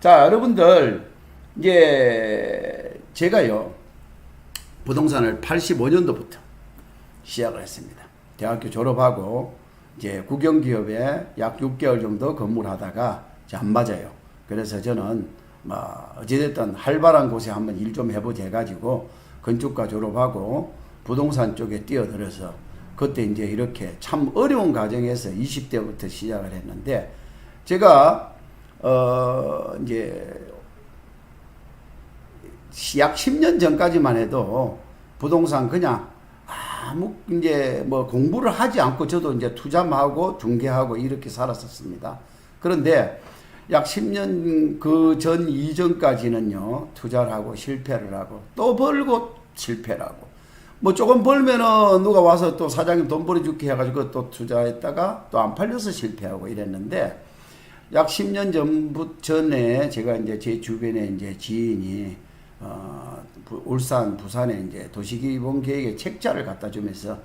자, 여러분들, 이제 제가요, 부동산을 85년도부터 시작을 했습니다. 대학교 졸업하고 이제 국영기업에 약 6개월 정도 근무를 하다가 안 맞아요. 그래서 저는 뭐 어찌됐든 활발한 곳에 한번 일 좀 해보자 해가지고 건축과 졸업하고 부동산 쪽에 뛰어들어서 그때 이제 이렇게 참 어려운 과정에서 20대부터 시작을 했는데, 제가 이제 약 10년 전까지만 해도 부동산 그냥 아무 이제 뭐 공부를 하지 않고 저도 이제 투자만 하고 중개하고 이렇게 살았었습니다. 그런데 약 10년 그 전 이전까지는요, 투자를 하고 실패를 하고 또 벌고 실패를 하고, 뭐 조금 벌면은 누가 와서 또 사장님 돈 벌어줄게 해가지고 또 투자했다가 또 안 팔려서 실패하고 이랬는데, 약 10년 전에 제가 이제 제 주변에 이제 지인이 울산, 부산에 이제 도시기본계획의 책자를 갖다 주면서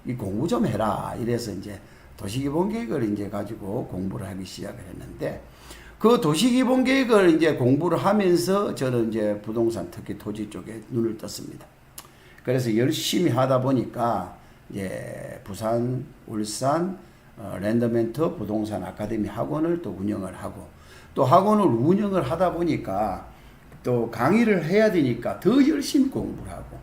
이 공부 좀 해라 이래서 이제 도시기본계획을 이제 가지고 공부를 하기 시작을 했는데, 그 도시기본계획을 이제 공부를 하면서 저는 이제 부동산, 특히 토지 쪽에 눈을 떴습니다. 그래서 열심히 하다 보니까 이제 부산, 울산 랜더멘트 부동산 아카데미 학원을 또 운영을 하고, 또 학원을 운영을 하다 보니까 또 강의를 해야 되니까 더 열심히 공부를 하고,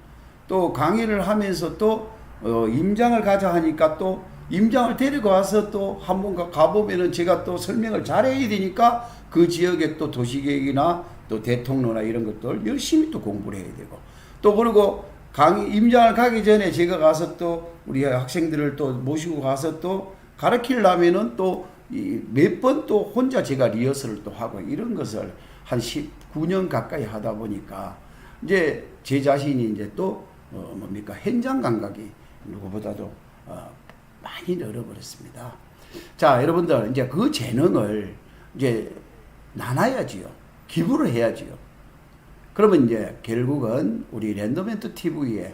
또 강의를 하면서 또 임장을 가자 하니까 또 임장을 데리고 와서 또 한번 가보면은 제가 또 설명을 잘해야 되니까 그 지역의 또 도시계획이나 또 대통로나 이런 것들 열심히 또 공부를 해야 되고, 또 그리고 강의 임장을 가기 전에 제가 가서 또 우리 학생들을 또 모시고 가서 또 가르치려면은 또 몇 번 또 혼자 제가 리허설을 또 하고 이런 것을 한 19년 가까이 하다 보니까 이제 제 자신이 이제 또 뭡니까 현장 감각이 누구보다도 많이 늘어버렸습니다. 자, 여러분들 이제 그 재능을 이제 나눠야지요. 기부를 해야지요. 그러면 이제 결국은 우리 랜더멘트 TV에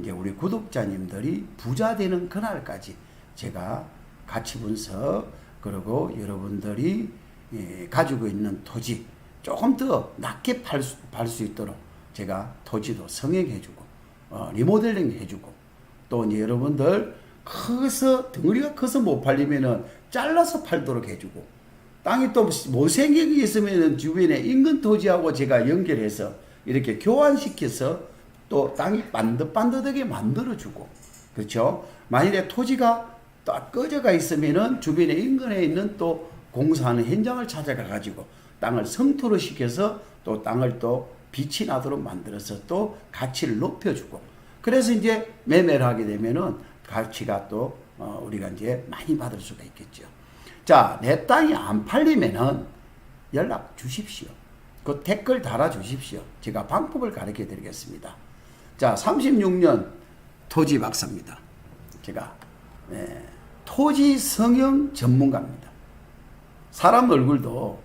이제 우리 구독자님들이 부자 되는 그날까지 제가 가치 분석, 그리고 여러분들이 가지고 있는 토지 조금 더 낮게 팔 수 있도록 제가 토지도 성형해주고 리모델링 해주고, 또 이제 여러분들 덩어리가 커서 못 팔리면은 잘라서 팔도록 해주고, 땅이 또 못생기게 있으면은 주변에 인근 토지하고 제가 연결해서 이렇게 교환시켜서 또 땅이 반듯반듯하게 만들어주고, 그렇죠? 만일에 토지가 딱 꺼져가 있으면은 주변에 인근에 있는 또 공사하는 현장을 찾아가 가지고 땅을 성토를 시켜서 또 땅을 또 빛이 나도록 만들어서 또 가치를 높여주고, 그래서 이제 매매를 하게 되면은 가치가 또 우리가 이제 많이 받을 수가 있겠죠. 자, 내 땅이 안 팔리면은 연락 주십시오. 그 댓글 달아 주십시오. 제가 방법을 가르쳐 드리겠습니다. 자, 36년 토지 박사입니다. 제가 토지 성형 전문가입니다. 사람 얼굴도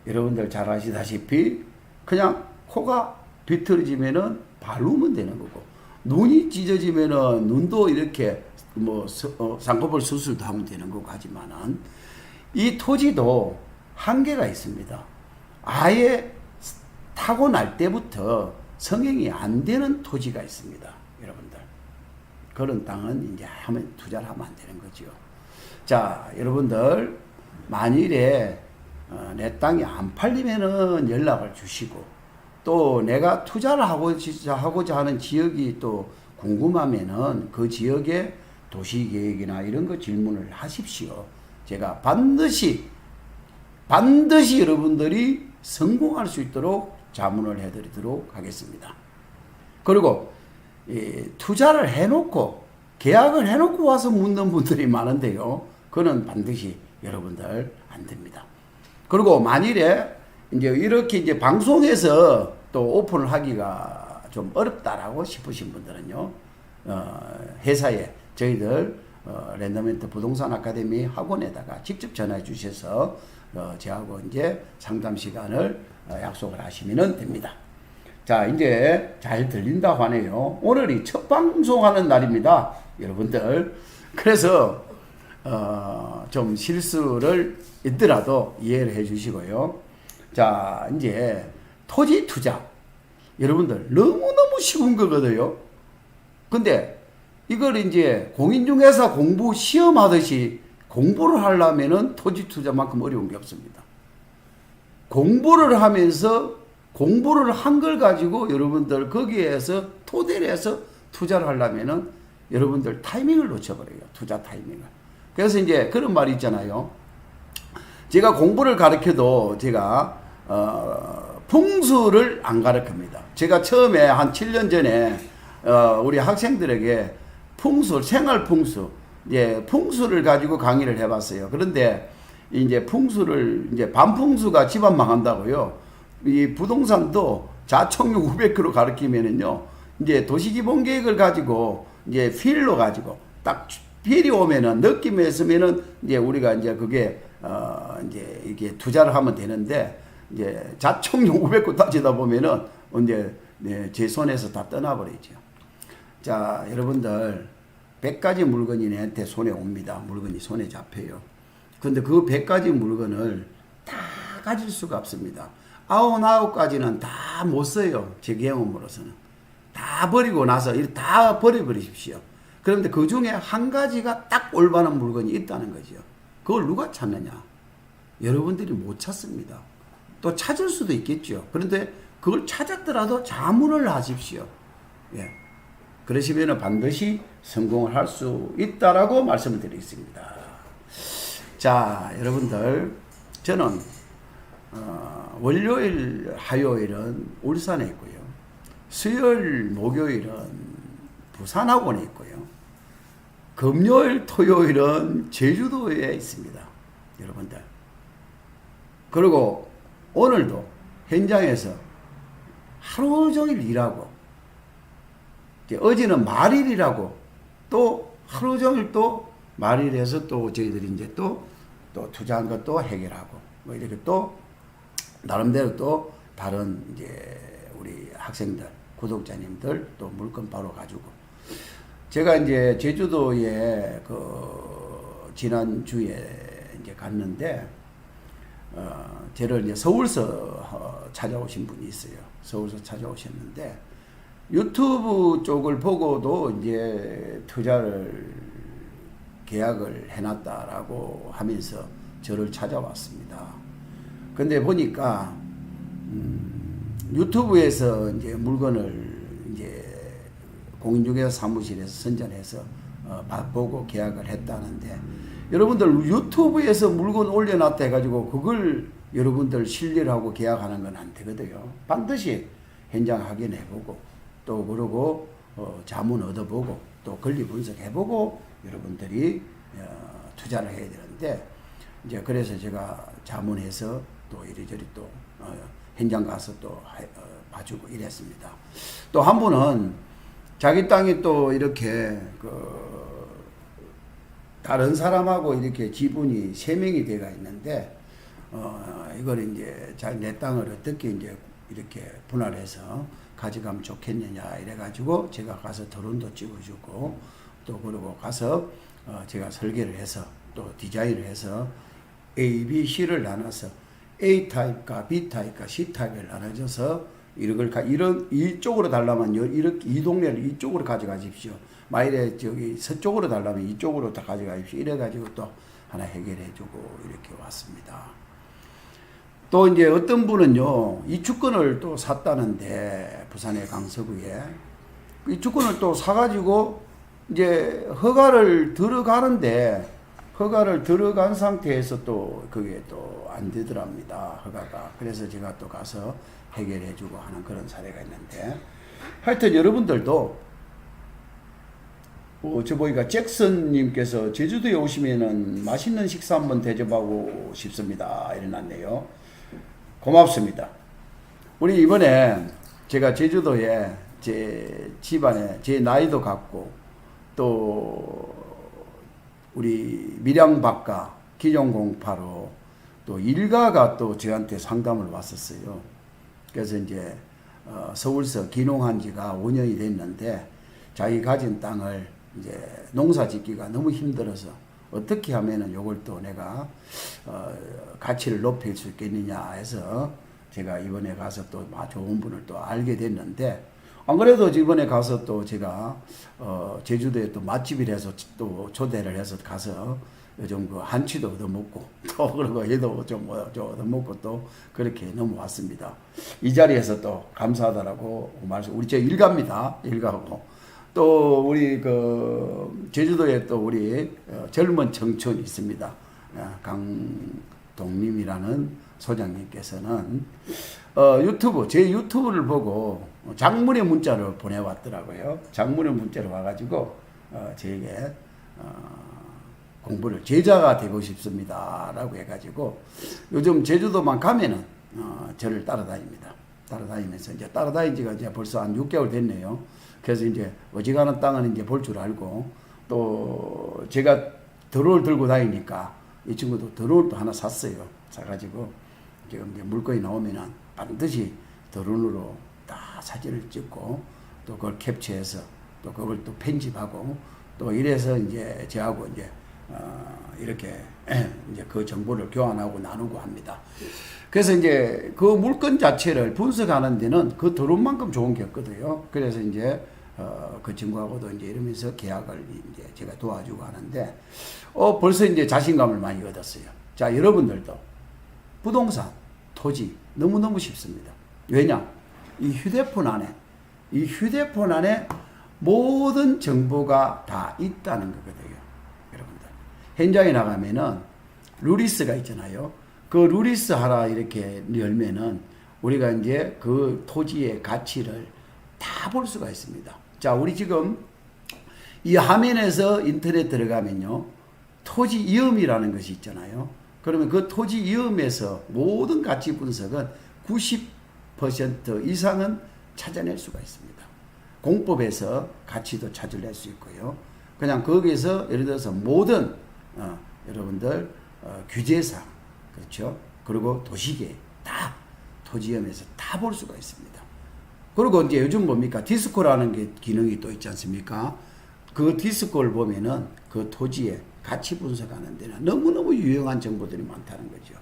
여러분들 잘 아시다시피 그냥 코가 비틀어지면은 바르면 되는 거고, 눈이 찢어지면은 눈도 이렇게 뭐 쌍꺼풀 수술도 하면 되는 거고 하지만은, 이 토지도 한계가 있습니다. 아예 타고날 때부터 성형이 안 되는 토지가 있습니다. 여러분들, 그런 땅은 이제 하면 투자를 하면 안 되는 거죠. 자, 여러분들 만일에 내 땅이 안 팔리면은 연락을 주시고, 또 내가 투자를 하고자 하는 지역이 또 궁금하면은 그 지역의 도시계획이나 이런 거 질문을 하십시오. 제가 반드시 여러분들이 성공할 수 있도록 자문을 해드리도록 하겠습니다. 그리고 투자를 해놓고 계약을 해놓고 와서 묻는 분들이 많은데요, 그는 반드시 여러분들 안 됩니다. 그리고 만일에 이제 이렇게 이제 방송에서 또 오픈을 하기가 좀 어렵다라고 싶으신 분들은요, 회사에 저희들 랜더멘트 부동산 아카데미 학원에다가 직접 전화해 주셔서 저하고 이제 상담 시간을 약속을 하시면 됩니다. 자, 이제 잘 들린다고 하네요. 오늘이 첫 방송하는 날입니다, 여러분들. 그래서 좀 실수를 있더라도 이해를 해 주시고요. 자, 이제 토지 투자. 여러분들 너무너무 쉬운 거거든요. 근데 이걸 이제 공인중개사 공부 시험하듯이 공부를 하려면은 토지 투자만큼 어려운 게 없습니다. 공부를 하면서 공부를 한 걸 가지고 여러분들 거기에서 토대를 해서 투자를 하려면은 여러분들 타이밍을 놓쳐버려요. 투자 타이밍을. 그래서 이제 그런 말이 있잖아요. 제가 공부를 가르쳐도 제가 풍수를 안 가르칩니다. 제가 처음에 한 7년 전에 우리 학생들에게 풍수, 생활 풍수, 예, 풍수를 가지고 강의를 해봤어요. 그런데 이제 풍수를 이제 반풍수가 집안 망한다고요. 이 부동산도 자총력 500km 가르치면은요, 이제 도시기본계획을 가지고 이제 필로 가지고 딱 필이 오면은 느낌이 있으면은 이제 우리가 이제 그게 이제 이게 투자를 하면 되는데 이제 자총력 500km 따지다 보면은 이제 네, 제 손에서 다 떠나버리죠. 자, 여러분들 100가지 물건이 내한테 손에 옵니다. 물건이 손에 잡혀요. 근데 그 100가지 물건을 다 가질 수가 없습니다. 99가지는 다 못 써요. 제 경험으로서는. 다 버리고 나서 다 버려버리십시오. 그런데 그 중에 한 가지가 딱 올바른 물건이 있다는 거죠. 그걸 누가 찾느냐? 여러분들이 못 찾습니다. 또 찾을 수도 있겠죠. 그런데 그걸 찾았더라도 자문을 하십시오. 예. 그러시면 반드시 성공을 할 수 있다라고 말씀을 드리겠습니다. 자, 여러분들, 저는 월요일, 화요일은 울산에 있고요. 수요일, 목요일은 부산학원에 있고요. 금요일, 토요일은 제주도에 있습니다. 여러분들. 그리고 오늘도 현장에서 하루 종일 일하고, 어제는 말일이라고 또 하루 종일 또 말일해서 또 저희들이 이제 또 투자한 것도 해결하고, 뭐 이렇게 또 나름대로 또 다른 이제 우리 학생들, 구독자님들 또 물건 바로 가지고, 제가 이제 제주도에 지난주에 이제 갔는데, 저를 이제 서울서 찾아오신 분이 있어요. 서울서 찾아오셨는데, 유튜브 쪽을 보고도 이제 투자를 계약을 해놨다라고 하면서 저를 찾아왔습니다. 근데 보니까, 유튜브에서 이제 물건을 이제 공인중개사 사무실에서 선전해서 보고 계약을 했다는데, 여러분들 유튜브에서 물건 올려놨다 해가지고 그걸 여러분들 신뢰하고 계약하는 건 안 되거든요. 반드시 현장 확인해보고 또 그러고 자문 얻어보고 또 권리 분석해보고 여러분들이 투자를 해야 되는데, 이제 그래서 제가 자문해서 또 이리저리 또 현장 가서 또 봐주고 이랬습니다. 또 한 분은 자기 땅이 또 이렇게 다른 사람하고 이렇게 지분이 3명이 돼가 있는데, 이걸 이제 내 땅을 어떻게 이제 이렇게 분할해서 가져가면 좋겠느냐 이래가지고 제가 가서 드론도 찍어주고 또 그러고 가서 제가 설계를 해서 또 디자인을 해서 A, B, C를 나눠서 A 타입과 B 타입과 C 타입을 나눠줘서 이런 이쪽으로 달라면 이렇게 이 동네를 이쪽으로 가져가십시오. 만일에 저기 서쪽으로 달라면 이쪽으로 다 가져가십시오. 이래가지고 또 하나 해결해주고 이렇게 왔습니다. 또 이제 어떤 분은요, 이 주권을 또 샀다는데, 부산의 강서구에 이 주권을 또 사가지고 이제 허가를 들어가는데, 허가를 들어간 상태에서 또 그게 또 안 되더랍니다. 허가가. 그래서 제가 또 가서 해결해주고 하는 그런 사례가 있는데, 하여튼 여러분들도 저 보니까 잭슨님께서 제주도에 오시면은 맛있는 식사 한번 대접하고 싶습니다. 이래놨네요. 고맙습니다. 우리 이번에 제가 제주도에 제 집안에 제 나이도 같고 또 우리 밀양박가 기종공파로 또 일가가 또 저한테 상담을 왔었어요. 그래서 이제 서울서 귀농한 지가 5년이 됐는데 자기 가진 땅을 이제 농사 짓기가 너무 힘들어서 어떻게 하면은 요걸 또 내가 가치를 높일 수 있겠느냐 해서 제가 이번에 가서 또 좋은 분을 또 알게 됐는데, 안 그래도 이번에 가서 또 제가 제주도에 또 맛집이라서 또 초대를 해서 가서 요즘 그 한치도 얻어먹고 또 그리고 얘도 좀 얻어먹고 또 그렇게 넘어왔습니다. 이 자리에서 또 감사하다라고 말씀. 우리 제 일가입니다. 일가고 또 우리 그 제주도에 또 우리 젊은 청춘이 있습니다. 강동림이라는 소장님께서는 유튜브 제 유튜브를 보고 장문의 문자를 보내왔더라고요. 장문의 문자를 와가지고 저에게 공부를 제자가 되고 싶습니다라고 해가지고 요즘 제주도만 가면은 저를 따라다닙니다. 따라다니면서 이제 따라다닌 지가 이제 벌써 한 6개월 됐네요. 그래서 이제 어지간한 땅은 이제 볼 줄 알고, 또 제가 드론을 들고 다니니까 이 친구도 드론도 하나 샀어요. 사가지고 지금 이제 물건이 나오면은 반드시 드론으로 다 사진을 찍고 또 그걸 캡처해서 또 그걸 또 편집하고 또 이래서 이제 저하고 이제 이렇게 이제 그 정보를 교환하고 나누고 합니다. 그래서 이제 그 물건 자체를 분석하는 데는 그 드론만큼 좋은 게 없거든요. 그래서 이제 그 친구하고도 이제 이러면서 계약을 이제 제가 도와주고 하는데 벌써 이제 자신감을 많이 얻었어요. 자, 여러분들도 부동산, 토지 너무너무 쉽습니다. 왜냐? 이 휴대폰 안에 모든 정보가 다 있다는 거거든요. 여러분들. 현장에 나가면은 루리스가 있잖아요. 그 루리스 하나 이렇게 열면은 우리가 이제 그 토지의 가치를 다 볼 수가 있습니다. 자, 우리 지금 이 화면에서 인터넷 들어가면요. 토지 이음이라는 것이 있잖아요. 그러면 그 토지 이음에서 모든 가치 분석은 90% 이상은 찾아낼 수가 있습니다. 공법에서 가치도 찾아낼 수 있고요. 그냥 거기에서 예를 들어서 모든 여러분들 규제상, 그렇죠? 그리고 도시계 다 토지염에서 다 볼 수가 있습니다. 그리고 이제 요즘 뭡니까? 디스코라는 게 기능이 또 있지 않습니까? 그 디스코를 보면은 그 토지의 가치 분석하는 데는 너무너무 유용한 정보들이 많다는 거죠.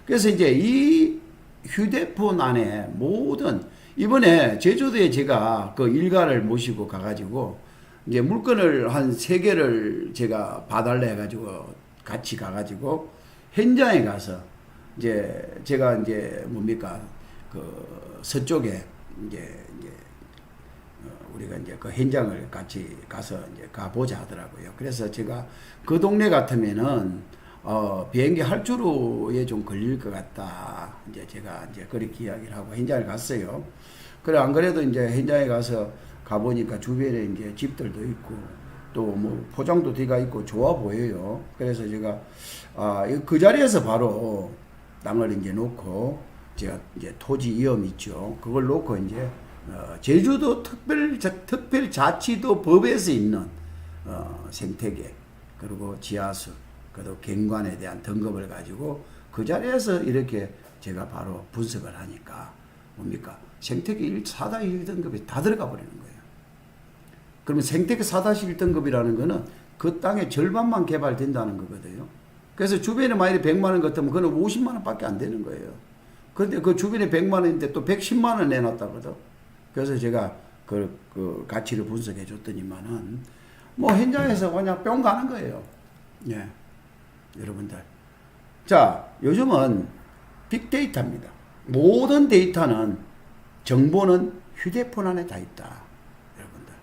그래서 이제 이 휴대폰 안에 모든, 이번에 제주도에 제가 그 일가를 모시고 가가지고 이제 물건을 한 3개를 제가 봐달래 해가지고 같이 가가지고 현장에 가서 이제 제가 이제 뭡니까 그 서쪽에 이제 우리가 이제 그 현장을 같이 가서 이제 가보자 하더라고요. 그래서 제가 그 동네 같으면은 비행기 할주로에 좀 걸릴 것 같다. 이제 제가 이제 그렇게 이야기를 하고 현장을 갔어요. 그래 안 그래도 이제 현장에 가서 가보니까 주변에 이제 집들도 있고 또 뭐 포장도 뒤가 있고 좋아 보여요. 그래서 제가 그 자리에서 바로 땅을 이제 놓고 제가 이제 토지 이음 있죠. 그걸 놓고 이제 제주도 특별자치도 법에서 있는 생태계 그리고 지하수 그리고 경관에 대한 등급을 가지고 그 자리에서 이렇게 제가 바로 분석을 하니까 뭡니까 생태계 4-1등급이 다 들어가 버리는 거예요. 그러면 생태계 4-1등급이라는 거는 그 땅의 절반만 개발된다는 거거든요. 그래서 주변에 만약에 100만 원 같으면 그는 50만 원밖에 안 되는 거예요. 그런데 그 주변에 100만 원인데 또 110만 원 내놨다거든. 그래서 제가 그 가치를 분석해 줬더니만은 뭐 현장에서 그냥 뿅 가는 거예요. 예. 여러분들. 자, 요즘은 빅데이터입니다. 모든 데이터는 정보는 휴대폰 안에 다 있다. 여러분들.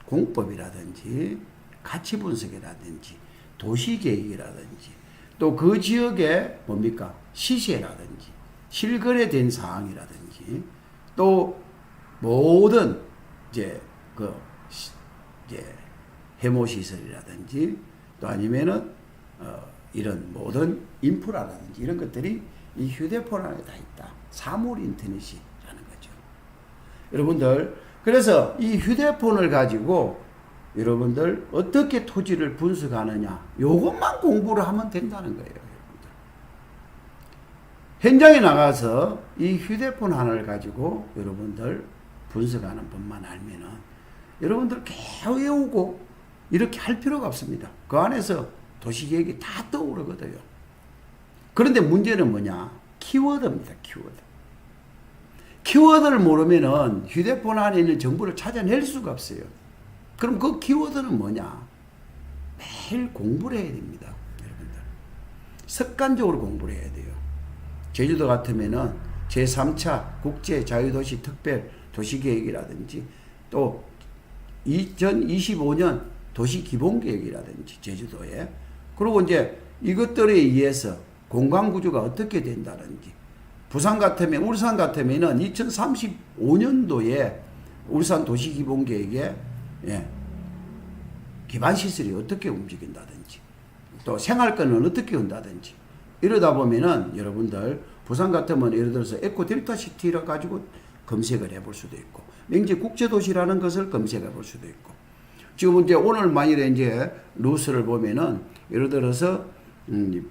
공법이라든지 가치 분석이라든지 도시계획이라든지 또 그 지역의 뭡니까 시세라든지 실거래된 사항이라든지 또 모든 이제 해모 시설이라든지 또 아니면은 이런 모든 인프라라든지 이런 것들이 이 휴대폰 안에 다 있다. 사물 인터넷이라는 거죠. 여러분들 그래서 이 휴대폰을 가지고 여러분들 어떻게 토지를 분석하느냐 요것만 공부를 하면 된다는 거예요. 여러분들. 현장에 나가서 이 휴대폰 하나를 가지고 여러분들 분석하는 법만 알면은 여러분들 계속 외우고 이렇게 할 필요가 없습니다. 그 안에서 도시계획이 다 떠오르거든요. 그런데 문제는 뭐냐? 키워드입니다. 키워드를 모르면은 휴대폰 안에 있는 정보를 찾아낼 수가 없어요. 그럼 그 키워드는 뭐냐? 매일 공부를 해야 됩니다. 여러분들. 습관적으로 공부를 해야 돼요. 제주도 같으면은 제3차 국제자유도시 특별 도시계획이라든지 또 2025년 도시기본계획이라든지 제주도에 그리고 이제 이것들에 의해서 공간구조가 어떻게 된다든지 부산 같으면 울산 같으면은 2035년도에 울산 도시기본계획에 기반시설이 어떻게 움직인다든지 또 생활권은 어떻게 한다든지 이러다 보면은 여러분들 부산 같으면 예를 들어서 에코델타시티라 가지고 검색을 해볼 수도 있고 맹지 국제도시라는 것을 검색해 볼 수도 있고 지금 이제 오늘 만일에 이제 루스를 보면은 예를 들어서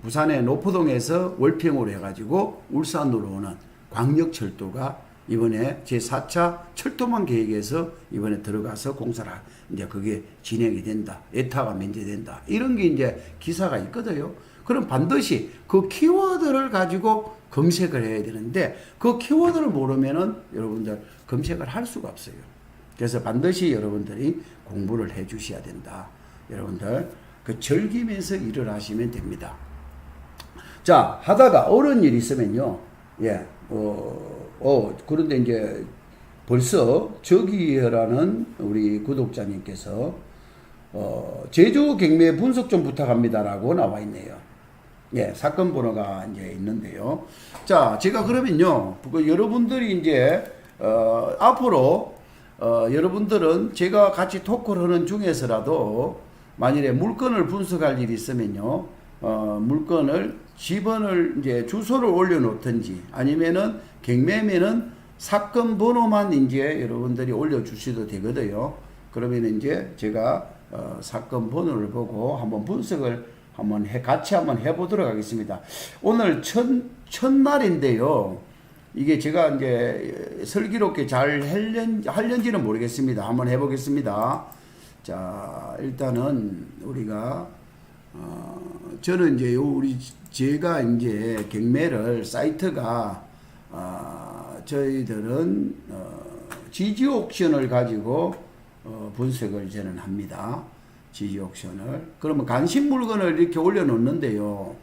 부산의 노포동에서 월평으로 해가지고 울산으로 오는 광역철도가 이번에 제4차 철도망 계획에서 이번에 들어가서 공사를 이제 그게 진행이 된다. 예타가 면제된다. 이런 게 이제 기사가 있거든요. 그럼 반드시 그 키워드를 가지고 검색을 해야 되는데 그 키워드를 모르면은 여러분들 검색을 할 수가 없어요. 그래서 반드시 여러분들이 공부를 해 주셔야 된다. 여러분들 그 즐기면서 일을 하시면 됩니다. 자, 하다가 어려운 일이 있으면요. 그런데 이제 벌써 저기라는 우리 구독자님께서 제주 경매 분석 좀 부탁합니다라고 나와 있네요. 사건 번호가 이제 있는데요. 자, 제가 그러면요. 여러분들이 이제 앞으로 여러분들은 제가 같이 토크를 하는 중에서라도 만일에 물건을 분석할 일이 있으면요. 물건을 집원을 이제 주소를 올려놓든지 아니면은 경매면은 사건 번호만 이제 여러분들이 올려주셔도 되거든요. 그러면 이제 제가 사건 번호를 보고 한번 분석을 같이 한번 해보도록 하겠습니다. 오늘 첫날인데요. 이게 제가 이제 슬기롭게 잘 할는지는 모르겠습니다. 한번 해보겠습니다. 자, 일단은 우리가 저는 이제 제가 이제 경매를 사이트가 저희들은 지지 옥션을 가지고 분석을 저는 합니다. 지지 옥션을. 그러면 관심 물건을 이렇게 올려놓는데요.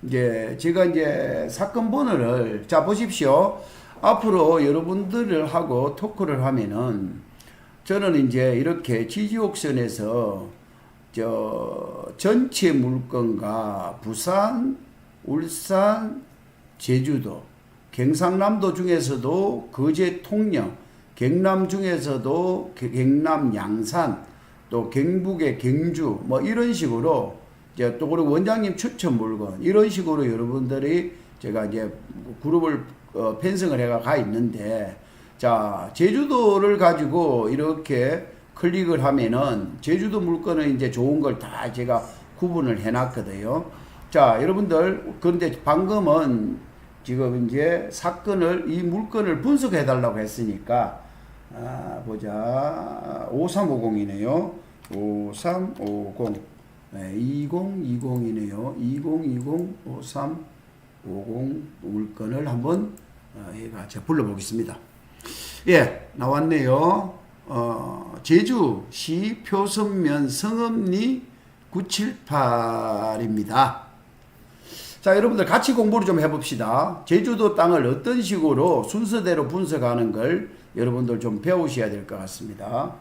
이제 제가 이제 사건 번호를 자 보십시오. 앞으로 여러분들을 하고 토크를 하면은 저는 이제 이렇게 지지 옥션에서 전체 물건과 부산, 울산, 제주도, 경상남도 중에서도 거제 통영, 경남 중에서도 경남 양산, 또 경북의 경주 뭐 이런 식으로 이제 또 그리고 원장님 추천 물건 이런 식으로 여러분들이 제가 이제 그룹을 편성을 해가 가 있는데 자 제주도를 가지고 이렇게 클릭을 하면은 제주도 물건은 이제 좋은 걸 다 제가 구분을 해놨거든요. 자 여러분들 그런데 방금은 지금 이제 이 물건을 분석해 달라고 했으니까 보자 5350이네요. 5350 2020이네요. 2020 5350 물건을 한번 제가 불러보겠습니다. 나왔네요. 제주시 표선면 성읍리 978입니다. 자, 여러분들 같이 공부를 좀 해봅시다. 제주도 땅을 어떤 식으로 순서대로 분석하는 걸 여러분들 좀 배우셔야 될 것 같습니다.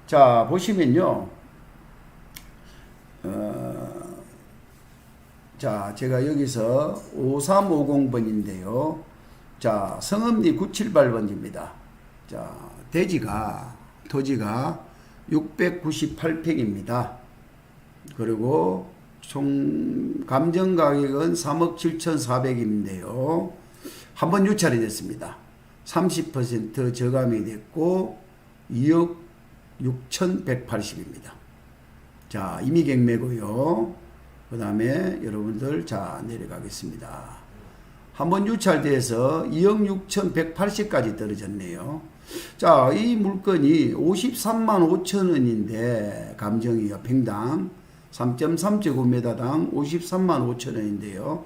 자, 보시면요. 자, 제가 여기서 5350번인데요. 자, 성읍리 978번입니다. 자, 토지가 698평입니다. 그리고 총 감정 가격은 3억 7,400인데요. 한번 유찰이 됐습니다. 30% 저감이 됐고 2억 6,180입니다. 자, 임의 경매고요. 그 다음에 여러분들 자 내려가겠습니다. 한번 유찰돼서 2억 6,180까지 떨어졌네요. 자, 이 물건이 53만 5천 원인데 감정이요 평당 3.3제곱미터당 53만 5천 원인데요.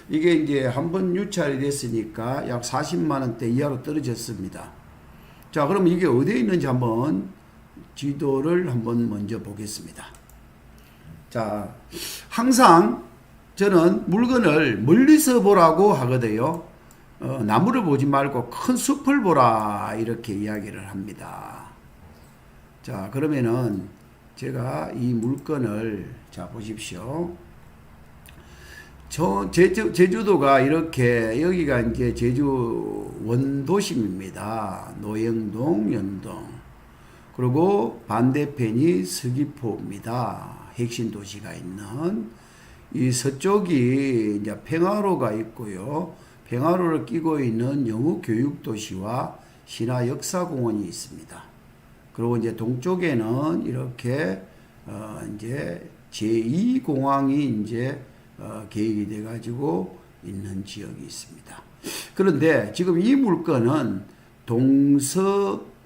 이게 이제 한번 유찰이 됐으니까 약 40만 원대 이하로 떨어졌습니다. 자, 그럼 이게 어디에 있는지 한번 지도를 한번 먼저 보겠습니다. 자, 항상 저는 물건을 멀리서 보라고 하거든요. 나무를 보지 말고 큰 숲을 보라 이렇게 이야기를 합니다. 자, 그러면은 제가 이 물건을 자 보십시오. 제주도가 이렇게 여기가 이제 제주 원도심입니다. 노영동, 연동. 그리고 반대편이 서귀포입니다. 핵심 도시가 있는 이 서쪽이 이제 평화로가 있고요. 평화로를 끼고 있는 영우교육도시와 신화역사공원이 있습니다. 그리고 이제 동쪽에는 이렇게 이제 제2공항이 이제 계획이 돼 가지고 있는 지역이 있습니다. 그런데 지금 이 물건은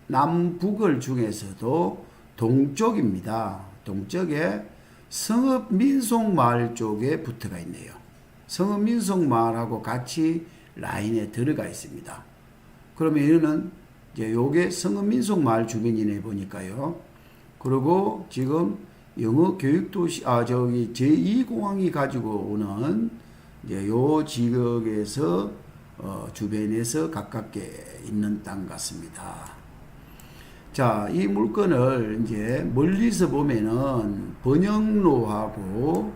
동서남북을 중에서도 동쪽입니다. 동쪽에 성읍민속마을 쪽에 붙어가 있네요. 성읍민속마을하고 같이 라인에 들어가 있습니다. 그러면 이거는 이제 요게 성읍민속마을 주변이네 보니까요. 그리고 지금 영어교육도시, 저기 제2공항이 가지고 오는 이제 요 지역에서 주변에서 가깝게 있는 땅 같습니다. 자, 이 물건을 이제 멀리서 보면은 번영로하고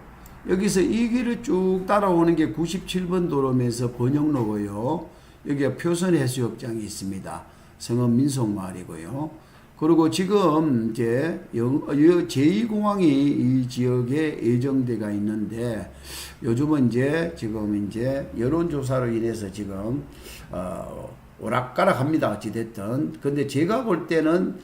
여기서 이 길을 쭉 따라오는 게 97번 도로면서 번영로고요. 여기가 표선해수욕장이 있습니다. 성읍민속마을이고요. 그리고 지금 이제 제2공항이 이 지역에 예정돼가 있는데 요즘은 이제 지금 이제 여론조사로 인해서 지금 오락가락합니다. 어찌됐든. 근데 제가 볼 때는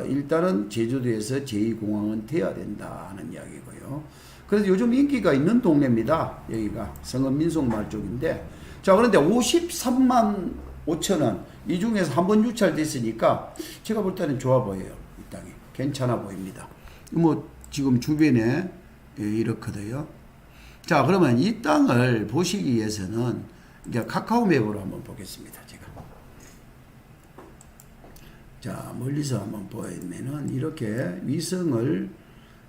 일단은 제주도에서 제2공항은 돼야 된다 하는 이야기고요. 그래서 요즘 인기가 있는 동네입니다. 여기가 성읍민속마을 쪽인데, 자, 그런데 53만 5천 원, 이 중에서 한번 유찰됐으니까 제가 볼 때는 좋아 보여요. 이 땅이 괜찮아 보입니다. 뭐 지금 주변에 이렇거든요. 자, 그러면 이 땅을 보시기 위해서는 이제 카카오 맵으로 한번 보겠습니다. 제가 자, 멀리서 한번 보면은 이렇게 위성을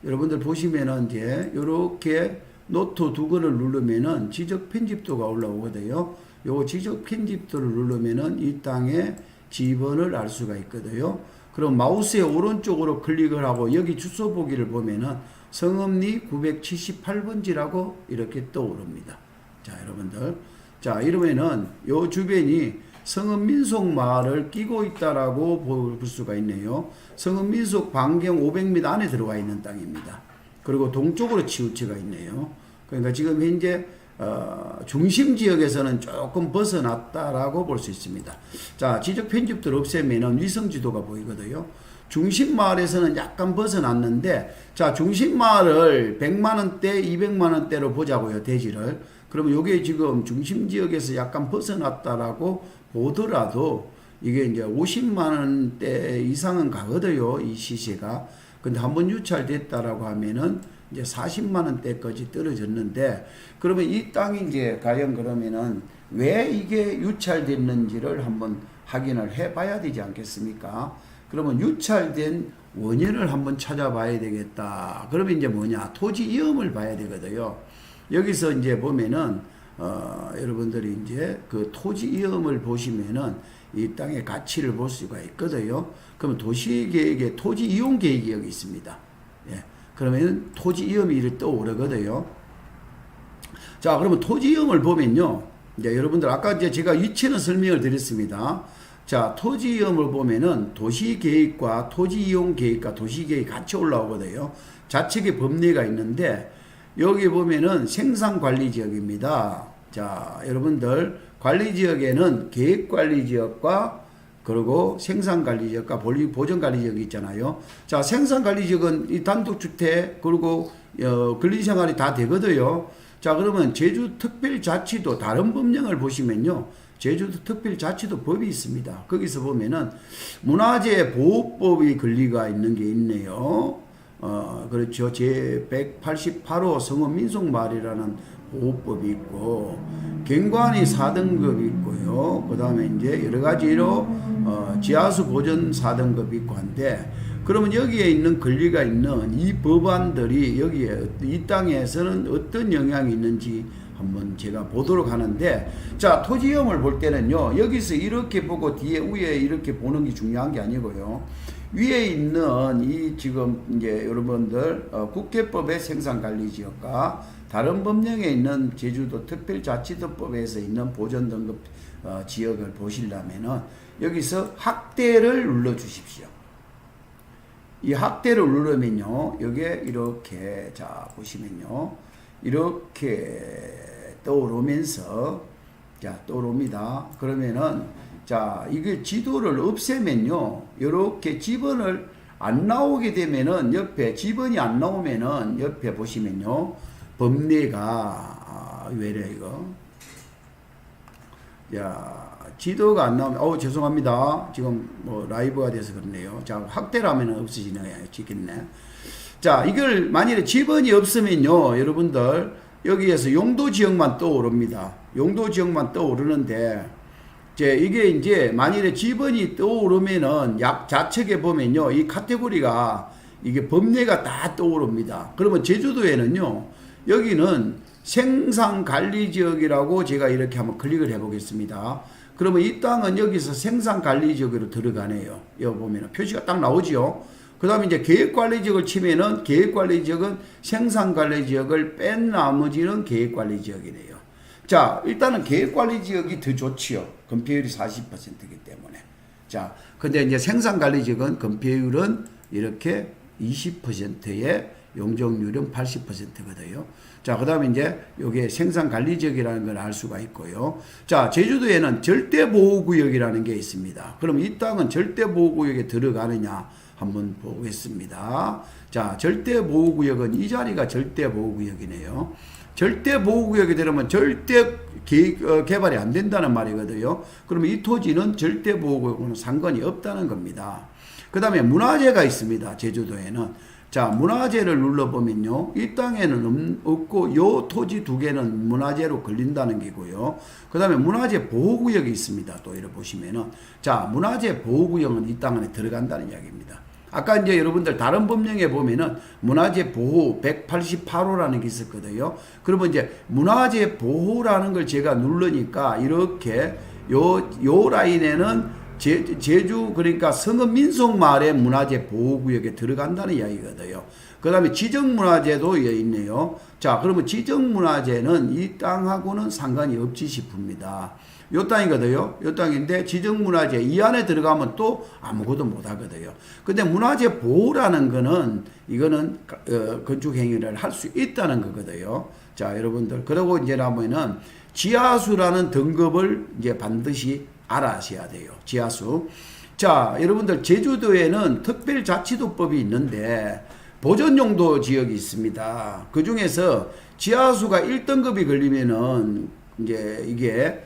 여러분들 보시면은 이제 이렇게 노트 두 개를 누르면은 지적 편집도가 올라오거든요. 요 지적 편집도를 누르면은 이 땅의 지번을 알 수가 있거든요. 그럼 마우스의 오른쪽으로 클릭을 하고 여기 주소 보기를 보면은 성읍리 978번지라고 이렇게 떠오릅니다. 자, 여러분들. 자, 이러면은 요 주변이 성읍민속마을을 끼고 있다라고 볼 수가 있네요. 성읍민속 반경 500m 안에 들어와 있는 땅입니다. 그리고 동쪽으로 치우쳐가 있네요. 그러니까 지금 현재 중심 지역에서는 조금 벗어났다라고 볼 수 있습니다. 자, 지적 편집들 없애면은 위성 지도가 보이거든요. 중심 마을에서는 약간 벗어났는데, 자, 중심 마을을 100만 원대, 200만 원대로 보자고요, 대지를. 그러면 요게 지금 중심 지역에서 약간 벗어났다라고 보더라도 이게 이제 50만 원대 이상은 가거든요, 이 시세가. 근데 한번 유찰됐다라고 하면은 이제 40만 원대까지 떨어졌는데, 그러면 이 땅이 이제 과연 그러면은 왜 이게 유찰됐는지를 한번 확인을 해 봐야 되지 않겠습니까? 그러면 유찰된 원인을 한번 찾아봐야 되겠다. 그러면 이제 뭐냐? 토지 이음을 봐야 되거든요. 여기서 이제 보면은 여러분들이 이제 그 토지 이음을 보시면은 이 땅의 가치를 볼 수가 있거든요. 그러면 도시계획에 토지 이용 계획이 여기 있습니다. 예. 그러면 토지 이음이 이렇게 떠오르거든요. 자, 그러면 토지 이음을 보면요. 이제 여러분들 아까 이제 제가 위치는 설명을 드렸습니다. 자, 토지 이음을 보면은 도시계획과 토지 이용 계획과 도시계획이 같이 올라오거든요. 좌측에 법례가 있는데 여기 보면은 생산관리지역입니다. 자, 여러분들 관리지역에는 계획관리지역과 그리고 생산관리지역과 보전관리지역이 있잖아요. 자, 생산관리지역은 이 단독주택 그리고 근린생활이 다 되거든요. 자, 그러면 제주특별자치도 다른 법령을 보시면요. 제주특별자치도 법이 있습니다. 거기서 보면은 문화재 보호법이 권리가 있는 게 있네요. 그렇죠. 제 188호 성원민속마을이라는 보호법이 있고, 경관이 4등급이 있고요. 그 다음에 이제 여러 가지로 지하수 보전 4등급이 있고 한데, 그러면 여기에 있는 권리가 있는 이 법안들이 여기에 이 땅에서는 어떤 영향이 있는지 한번 제가 보도록 하는데, 자, 토지형을 볼 때는요, 여기서 이렇게 보고 뒤에 위에 이렇게 보는 게 중요한 게 아니고요. 위에 있는 이 지금 이제 여러분들 국회법의 생산관리지역과 다른 법령에 있는 제주도 특별자치도법에서 있는 보전등급 지역을 보시려면은 여기서 확대를 눌러 주십시오. 이 확대를 누르면요, 여기에 이렇게, 자, 보시면요, 이렇게 떠오르면서, 자, 떠오릅니다. 그러면은, 자, 이게 지도를 없애면요, 이렇게 지번을 안 나오게 되면은, 옆에, 지번이 안 나오면은, 옆에 보시면요, 법례가, 왜래, 이거? 야, 지도가 안 나오면, 죄송합니다. 지금 뭐 라이브가 돼서 그렇네요. 자, 확대를 하면 없어지겠네. 자, 이걸 만일에 지번이 없으면요, 여러분들, 여기에서 용도 지역만 떠오릅니다. 용도 지역만 떠오르는데, 이게 이제 만일에 지번이 떠오르면은 좌측에 보면요, 이 카테고리가 이게 법례가 다 떠오릅니다. 그러면 제주도에는요, 여기는 생산관리지역이라고 제가 이렇게 한번 클릭을 해 보겠습니다. 그러면 이 땅은 여기서 생산관리지역으로 들어가네요. 여기 보면 표시가 딱 나오지요. 그 다음에 이제 계획관리지역을 치면은 계획관리지역은 생산관리지역을 뺀 나머지는 계획관리지역이네요. 자, 일단은 계획관리지역이 더 좋지요. 건폐율이 40%이기 때문에. 자, 근데 이제 생산관리지역은 건폐율은 이렇게 20%에 용적률은 80%거든요. 자, 그 다음에 이제 요게 생산관리지역이라는 걸 알 수가 있고요. 자, 제주도에는 절대보호구역이라는 게 있습니다. 그럼 이 땅은 절대보호구역에 들어가느냐 한번 보겠습니다. 자, 절대보호구역은 이 자리가 절대보호구역이네요. 절대보호구역에 들어오면 절대 개발이 안 된다는 말이거든요. 그러면 이 토지는 절대보호구역과는 상관이 없다는 겁니다. 그 다음에 문화재가 있습니다. 제주도에는. 자, 문화재를 눌러보면요, 이 땅에는 없고 요 토지 두 개는 문화재로 걸린다는 게고요. 그 다음에 문화재 보호구역이 있습니다. 또 이렇게 보시면은, 자, 문화재 보호구역은 이 땅 안에 들어간다는 이야기입니다. 아까 이제 여러분들 다른 법령에 보면은 문화재 보호 188호라는 게 있었거든요. 그러면 이제 문화재 보호라는 걸 제가 누르니까 이렇게 요 라인에는 제주, 그러니까 성읍민속마을의 문화재 보호구역에 들어간다는 이야기거든요. 그 다음에 지정문화재도 있네요. 자, 그러면 지정문화재는 이 땅하고는 상관이 없지 싶습니다. 요 땅이거든요. 요 땅인데 지정문화재 이 안에 들어가면 또 아무것도 못 하거든요. 근데 문화재 보호라는 거는 이거는 건축행위를 할 수 있다는 거거든요. 자, 여러분들. 그러고 이제 나면은 지하수라는 등급을 이제 반드시 알아셔야 돼요. 지하수. 자, 여러분들 제주도에는 특별자치도법이 있는데 보전용도 지역이 있습니다. 그 중에서 지하수가 1등급이 걸리면은 이제 이게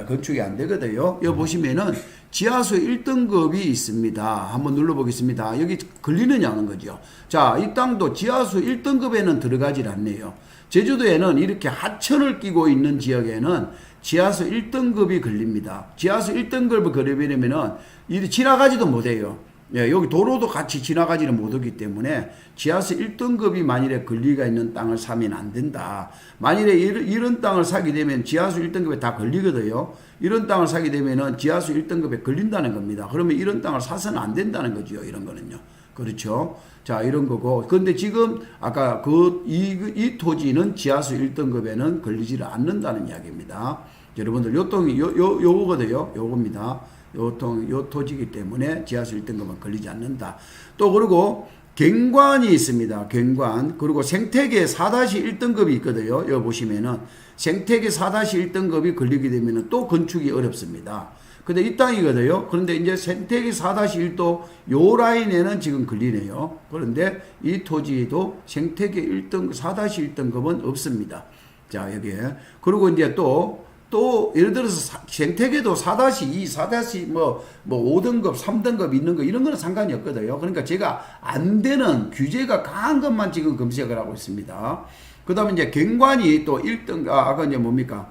건축이 안 되거든요. 여기 보시면은 지하수 1등급이 있습니다. 한번 눌러보겠습니다. 여기 걸리느냐는 거죠. 자, 이 땅도 지하수 1등급에는 들어가질 않네요. 제주도에는 이렇게 하천을 끼고 있는 지역에는 지하수 1등급이 걸립니다. 지하수 1등급을 걸리려면은 이 지나가지도 못해요. 예, 여기 도로도 같이 지나가지는 못하기 때문에 지하수 1등급이 만일에 권리가 있는 땅을 사면 안 된다. 만일에 이런 땅을 사게 되면 지하수 1등급에 다 걸리거든요. 이런 땅을 사게 되면은 지하수 1등급에 걸린다는 겁니다. 그러면 이런 땅을 사서는 안 된다는 거죠. 이런 거는요. 그렇죠. 자, 이런 거고. 근데 지금 아까 이 토지는 지하수 1등급에는 걸리지를 않는다는 이야기입니다. 여러분들 요 땅이 요거거든요. 요겁니다. 요 토지이기 때문에 지하수 1등급은 걸리지 않는다. 또 그리고 경관이 있습니다. 경관. 그리고 생태계 4-1등급이 있거든요. 여기 보시면은 생태계 4-1등급이 걸리게 되면은 또 건축이 어렵습니다. 근데 이 땅이거든요. 그런데 이제 생태계 4-1도 요 라인에는 지금 걸리네요. 그런데 이 토지도 생태계 4-1등급은 없습니다. 자, 여기에. 그리고 이제 또 또 예를 들어서 생태계도 4-2, 4- 뭐 5등급, 3등급 있는 거 이런 거는 상관이 없거든요. 그러니까 제가 안 되는 규제가 강한 것만 지금 검색을 하고 있습니다. 그다음에 이제 경관이 또 1등 아까 이제 뭡니까?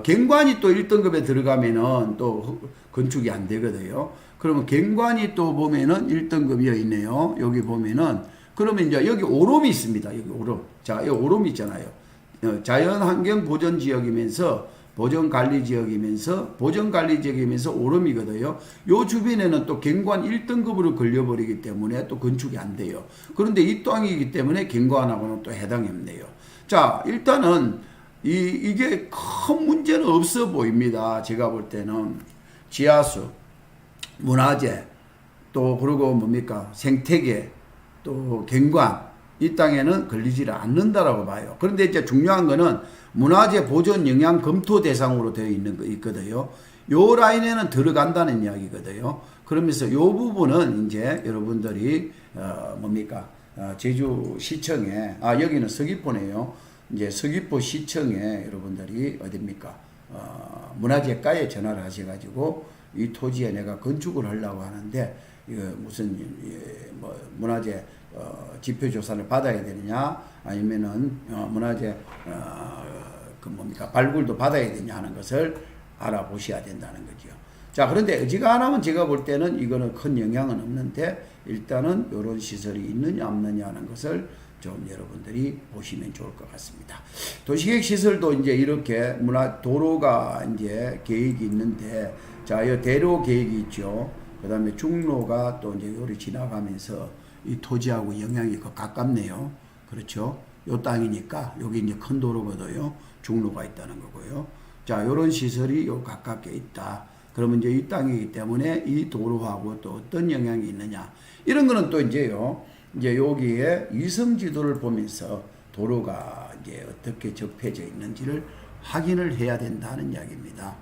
경관이 또 1등급에 들어가면은 또 건축이 안 되거든요. 그러면 경관이 또 보면은 1등급이어 있네요. 여기 보면은 그러면 이제 여기 오름이 있습니다. 여기 오름. 자, 여기 오름이 있잖아요. 자연환경 보전 지역이면서 보전관리 지역이면서 오름이거든요. 요 주변에는 또 경관 1등급으로 걸려버리기 때문에 또 건축이 안 돼요. 그런데 이 땅이기 때문에 경관하고는 또 해당이 없네요. 자, 일단은 이게 큰 문제는 없어 보입니다. 제가 볼 때는 지하수, 문화재, 또 그리고 뭡니까 생태계, 또 경관 이 땅에는 걸리지를 않는다라고 봐요. 그런데 이제 중요한 거는 문화재 보존 영향 검토 대상으로 되어 있는 거 있거든요. 요 라인에는 들어간다는 이야기거든요. 그러면서 요 부분은 이제 여러분들이 뭡니까 제주시청에 여기는 서귀포네요. 이제 서귀포 시청에 여러분들이 어딥니까 문화재과에 전화를 하셔가지고 이 토지에 내가 건축을 하려고 하는데 이거 무슨 뭐 문화재 지표조사를 받아야 되느냐 아니면은 문화재 그 뭡니까 발굴도 받아야 되냐 하는 것을 알아보셔야 된다는 거죠. 자, 그런데 어지간하면 제가 볼 때는 이거는 큰 영향은 없는데 일단은 이런 시설이 있느냐 없느냐 하는 것을 좀 여러분들이 보시면 좋을 것 같습니다. 도시계획 시설도 이제 이렇게 도로가 이제 계획이 있는데 자, 이 대로 계획이 있죠. 그 다음에 중로가 또 이제 요리 지나가면서 이 토지하고 영향이 가깝네요. 그렇죠. 요 땅이니까 여기 이제 큰 도로거든요. 중로가 있다는 거고요. 자, 요런 시설이 요 가깝게 있다. 그러면 이제 이 땅이기 때문에 이 도로하고 또 어떤 영향이 있느냐. 이런 거는 또 이제요. 이제 여기에 위성 지도를 보면서 도로가 이제 어떻게 접해져 있는지를 확인을 해야 된다는 이야기입니다.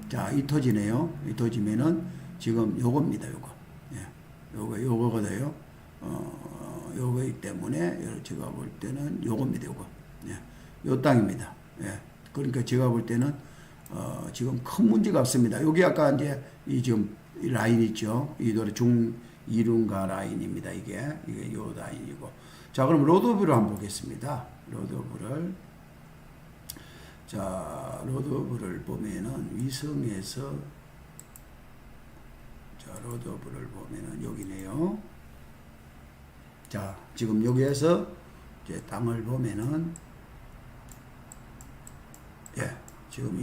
자, 이 토지네요. 이 토지면은 지금 요겁니다. 요거. 예. 요거거든요. 요거이기 때문에 제가 볼 때는 요겁니다. 요거. 예. 요 땅입니다. 예. 그러니까 제가 볼 때는 지금 큰 문제가 없습니다. 여기 아까 이제 이 지금 이 라인 있죠. 이 도로 이룬가 라인입니다. 이게 요 라인이고. 자, 그럼 로드뷰를 한번 보겠습니다. 로드뷰를. 자, 로드뷰를 보면은 위성에서 자, 로드뷰를 보면은 여기네요. 자, 지금 여기에서 이제 땅을 보면은 예, 지금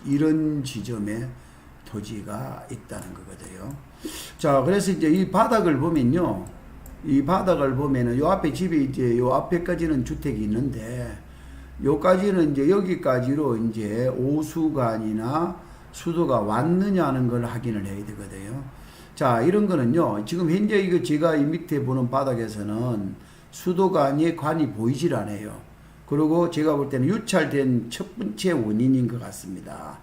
이런 지점에 토지가 있다는 거거든요. 자, 그래서 이제 이 바닥을 보면요. 이 바닥을 보면은 요 앞에 집이 이제 요 앞에까지는 주택이 있는데 요까지는 이제 여기까지로 이제 오수관이나 수도가 왔느냐 하는 걸 확인을 해야 되거든요. 자, 이런 거는요. 지금 현재 이거 제가 이 밑에 보는 바닥에서는 수도관이 관이 보이질 않아요. 그리고 제가 볼 때는 유찰된 첫 번째 원인인 것 같습니다.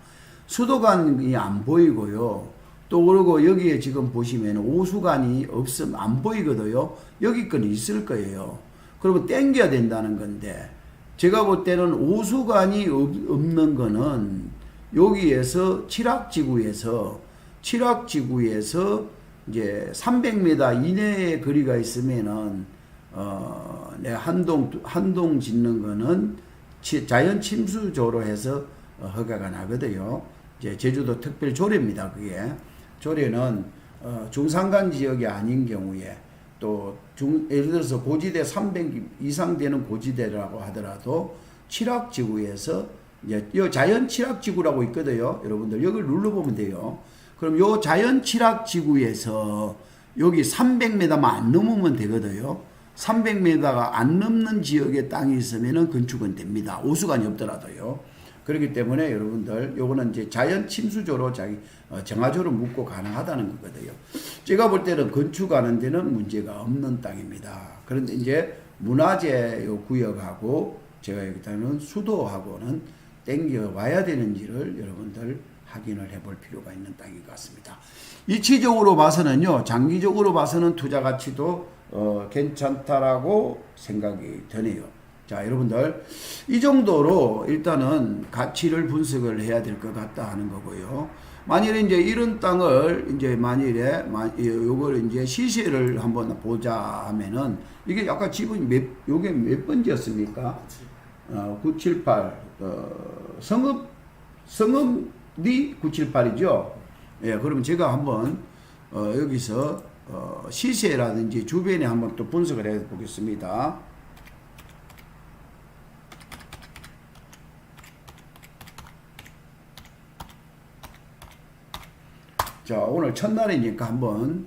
수도관이 안 보이고요. 또 그리고 여기에 지금 보시면 오수관이 없으면 안 보이거든요. 여기 건 있을 거예요. 그러면 땡겨야 된다는 건데 제가 볼 때는 오수관이 없는 거는 여기에서 칠학지구에서 이제 300m 이내에 거리가 있으면은 내가 한동 짓는 거는 자연 침수조로 해서 허가가 나거든요. 이제 제주도 특별 조례입니다. 그게 조례는 중산간 지역이 아닌 경우에 또 예를 들어서 고지대 300 이상 되는 고지대라고 하더라도 칠학지구에서 이제 이 자연 칠학지구라고 있거든요. 여러분들 여기를 눌러보면 돼요. 그럼 요 자연 칠학지구에서 여기 300m만 안 넘으면 되거든요. 300m가 안 넘는 지역에 땅이 있으면은 건축은 됩니다. 오수관이 없더라도요. 그렇기 때문에 여러분들 요거는 이제 자연 침수조로 정화조로 묶고 가능하다는 거거든요. 제가 볼 때는 건축하는 데는 문제가 없는 땅입니다. 그런데 이제 문화재 요 구역하고 제가 여기다는 수도하고는 땡겨 와야 되는지를 여러분들 확인을 해볼 필요가 있는 땅인 것 같습니다. 이치적으로 봐서는요, 장기적으로 봐서는 투자 가치도 괜찮다라고 생각이 드네요. 자, 여러분들 이 정도로 일단은 가치를 분석을 해야 될 것 같다 하는 거고요. 만일에 이제 이런 땅을 이제 만일에 요걸 이제 시세를 한번 보자 하면은 이게 아까 지분이 요게 몇 번지였습니까? 978 성읍리 978이죠. 예, 그러면 제가 한번 여기서 시세라든지 주변에 한번 또 분석을 해 보겠습니다. 자, 오늘 첫날이니까 한번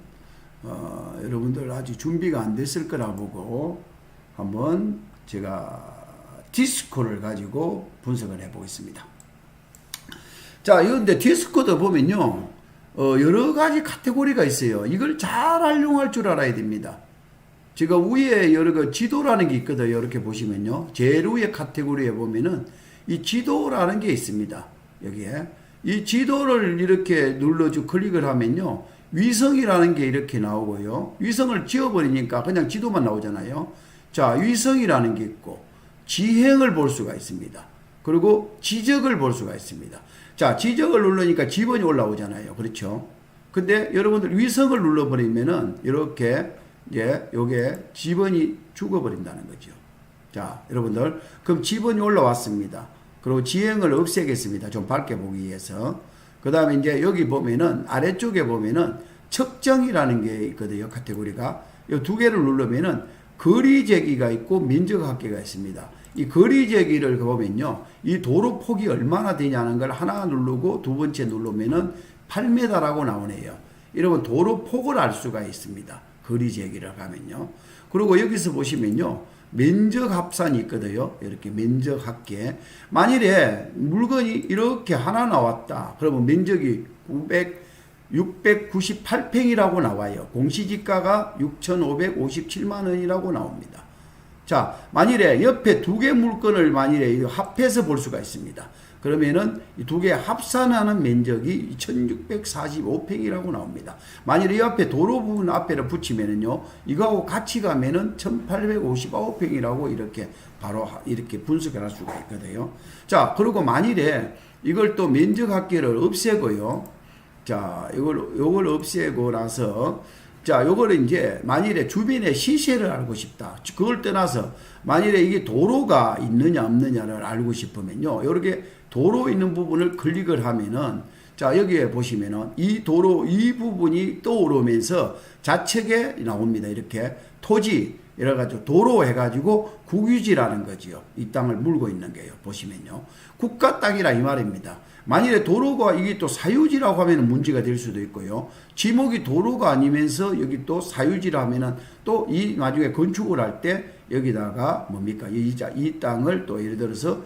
여러분들 아직 준비가 안 됐을 거라 보고 한번 제가 디스코를 가지고 분석을 해 보겠습니다. 자, 이런데 디스코도 보면요, 여러 가지 카테고리가 있어요. 이걸 잘 활용할 줄 알아야 됩니다. 제가 위에 여러 그 지도라는 게 있거든요. 이렇게 보시면요, 제일 위에 카테고리에 보면은 이 지도라는 게 있습니다. 여기에 이 지도를 이렇게 눌러주 클릭을 하면요, 위성이라는 게 이렇게 나오고요. 위성을 지워버리니까 그냥 지도만 나오잖아요. 자, 위성이라는 게 있고 지행을 볼 수가 있습니다. 그리고 지적을 볼 수가 있습니다. 자, 지적을 누르니까 지번이 올라오잖아요. 그렇죠? 근데 여러분들 위성을 눌러버리면은 이렇게 이제 요게 지번이 죽어버린다는 거죠. 자, 여러분들 그럼 지번이 올라왔습니다. 그리고 지행을 없애겠습니다. 좀 밝게 보기 위해서. 그 다음에 이제 여기 보면은 아래쪽에 보면은 측정이라는 게 있거든요. 카테고리가. 이 두 개를 누르면은 거리 재기가 있고 면적 합계가 있습니다. 이 거리 재기를 보면요, 이 도로 폭이 얼마나 되냐는 걸 하나 누르고 두 번째 누르면은 8m라고 나오네요. 이러면 도로 폭을 알 수가 있습니다. 거리 재기를 하면요. 그리고 여기서 보시면요, 면적 합산이 있거든요. 이렇게 면적 합계. 만일에 물건이 이렇게 하나 나왔다. 그러면 면적이 698평이라고 나와요. 공시지가가 6,557만 원이라고 나옵니다. 자, 만일에 옆에 두 개 물건을 만일에 합해서 볼 수가 있습니다. 그러면은 이 두 개 합산하는 면적이 1645평이라고 나옵니다. 만일에 이 앞에 도로 부분 앞에를 붙이면은요, 이거하고 같이 가면은 1859평이라고 이렇게 바로 이렇게 분석을 할 수가 있거든요. 자, 그리고 만일에 이걸 또 면적 합계를 없애고요. 자, 요걸 없애고 나서, 자, 요거를 이제 만일에 주변의 시세를 알고 싶다. 그걸 떠나서 만일에 이게 도로가 있느냐 없느냐를 알고 싶으면요, 요렇게 도로 있는 부분을 클릭을 하면은, 자, 여기에 보시면은 이 도로 이 부분이 떠오르면서 좌측에 나옵니다. 이렇게 토지 이래가지고 도로 해가지고 국유지라는 거지요. 이 땅을 물고 있는 게요. 보시면요, 국가 땅이라 이 말입니다. 만일에 도로가 이게 또 사유지라고 하면 문제가 될 수도 있고요. 지목이 도로가 아니면서 여기 또 사유지라 하면은 또 이 나중에 건축을 할 때 여기다가 뭡니까? 이 땅을 또 예를 들어서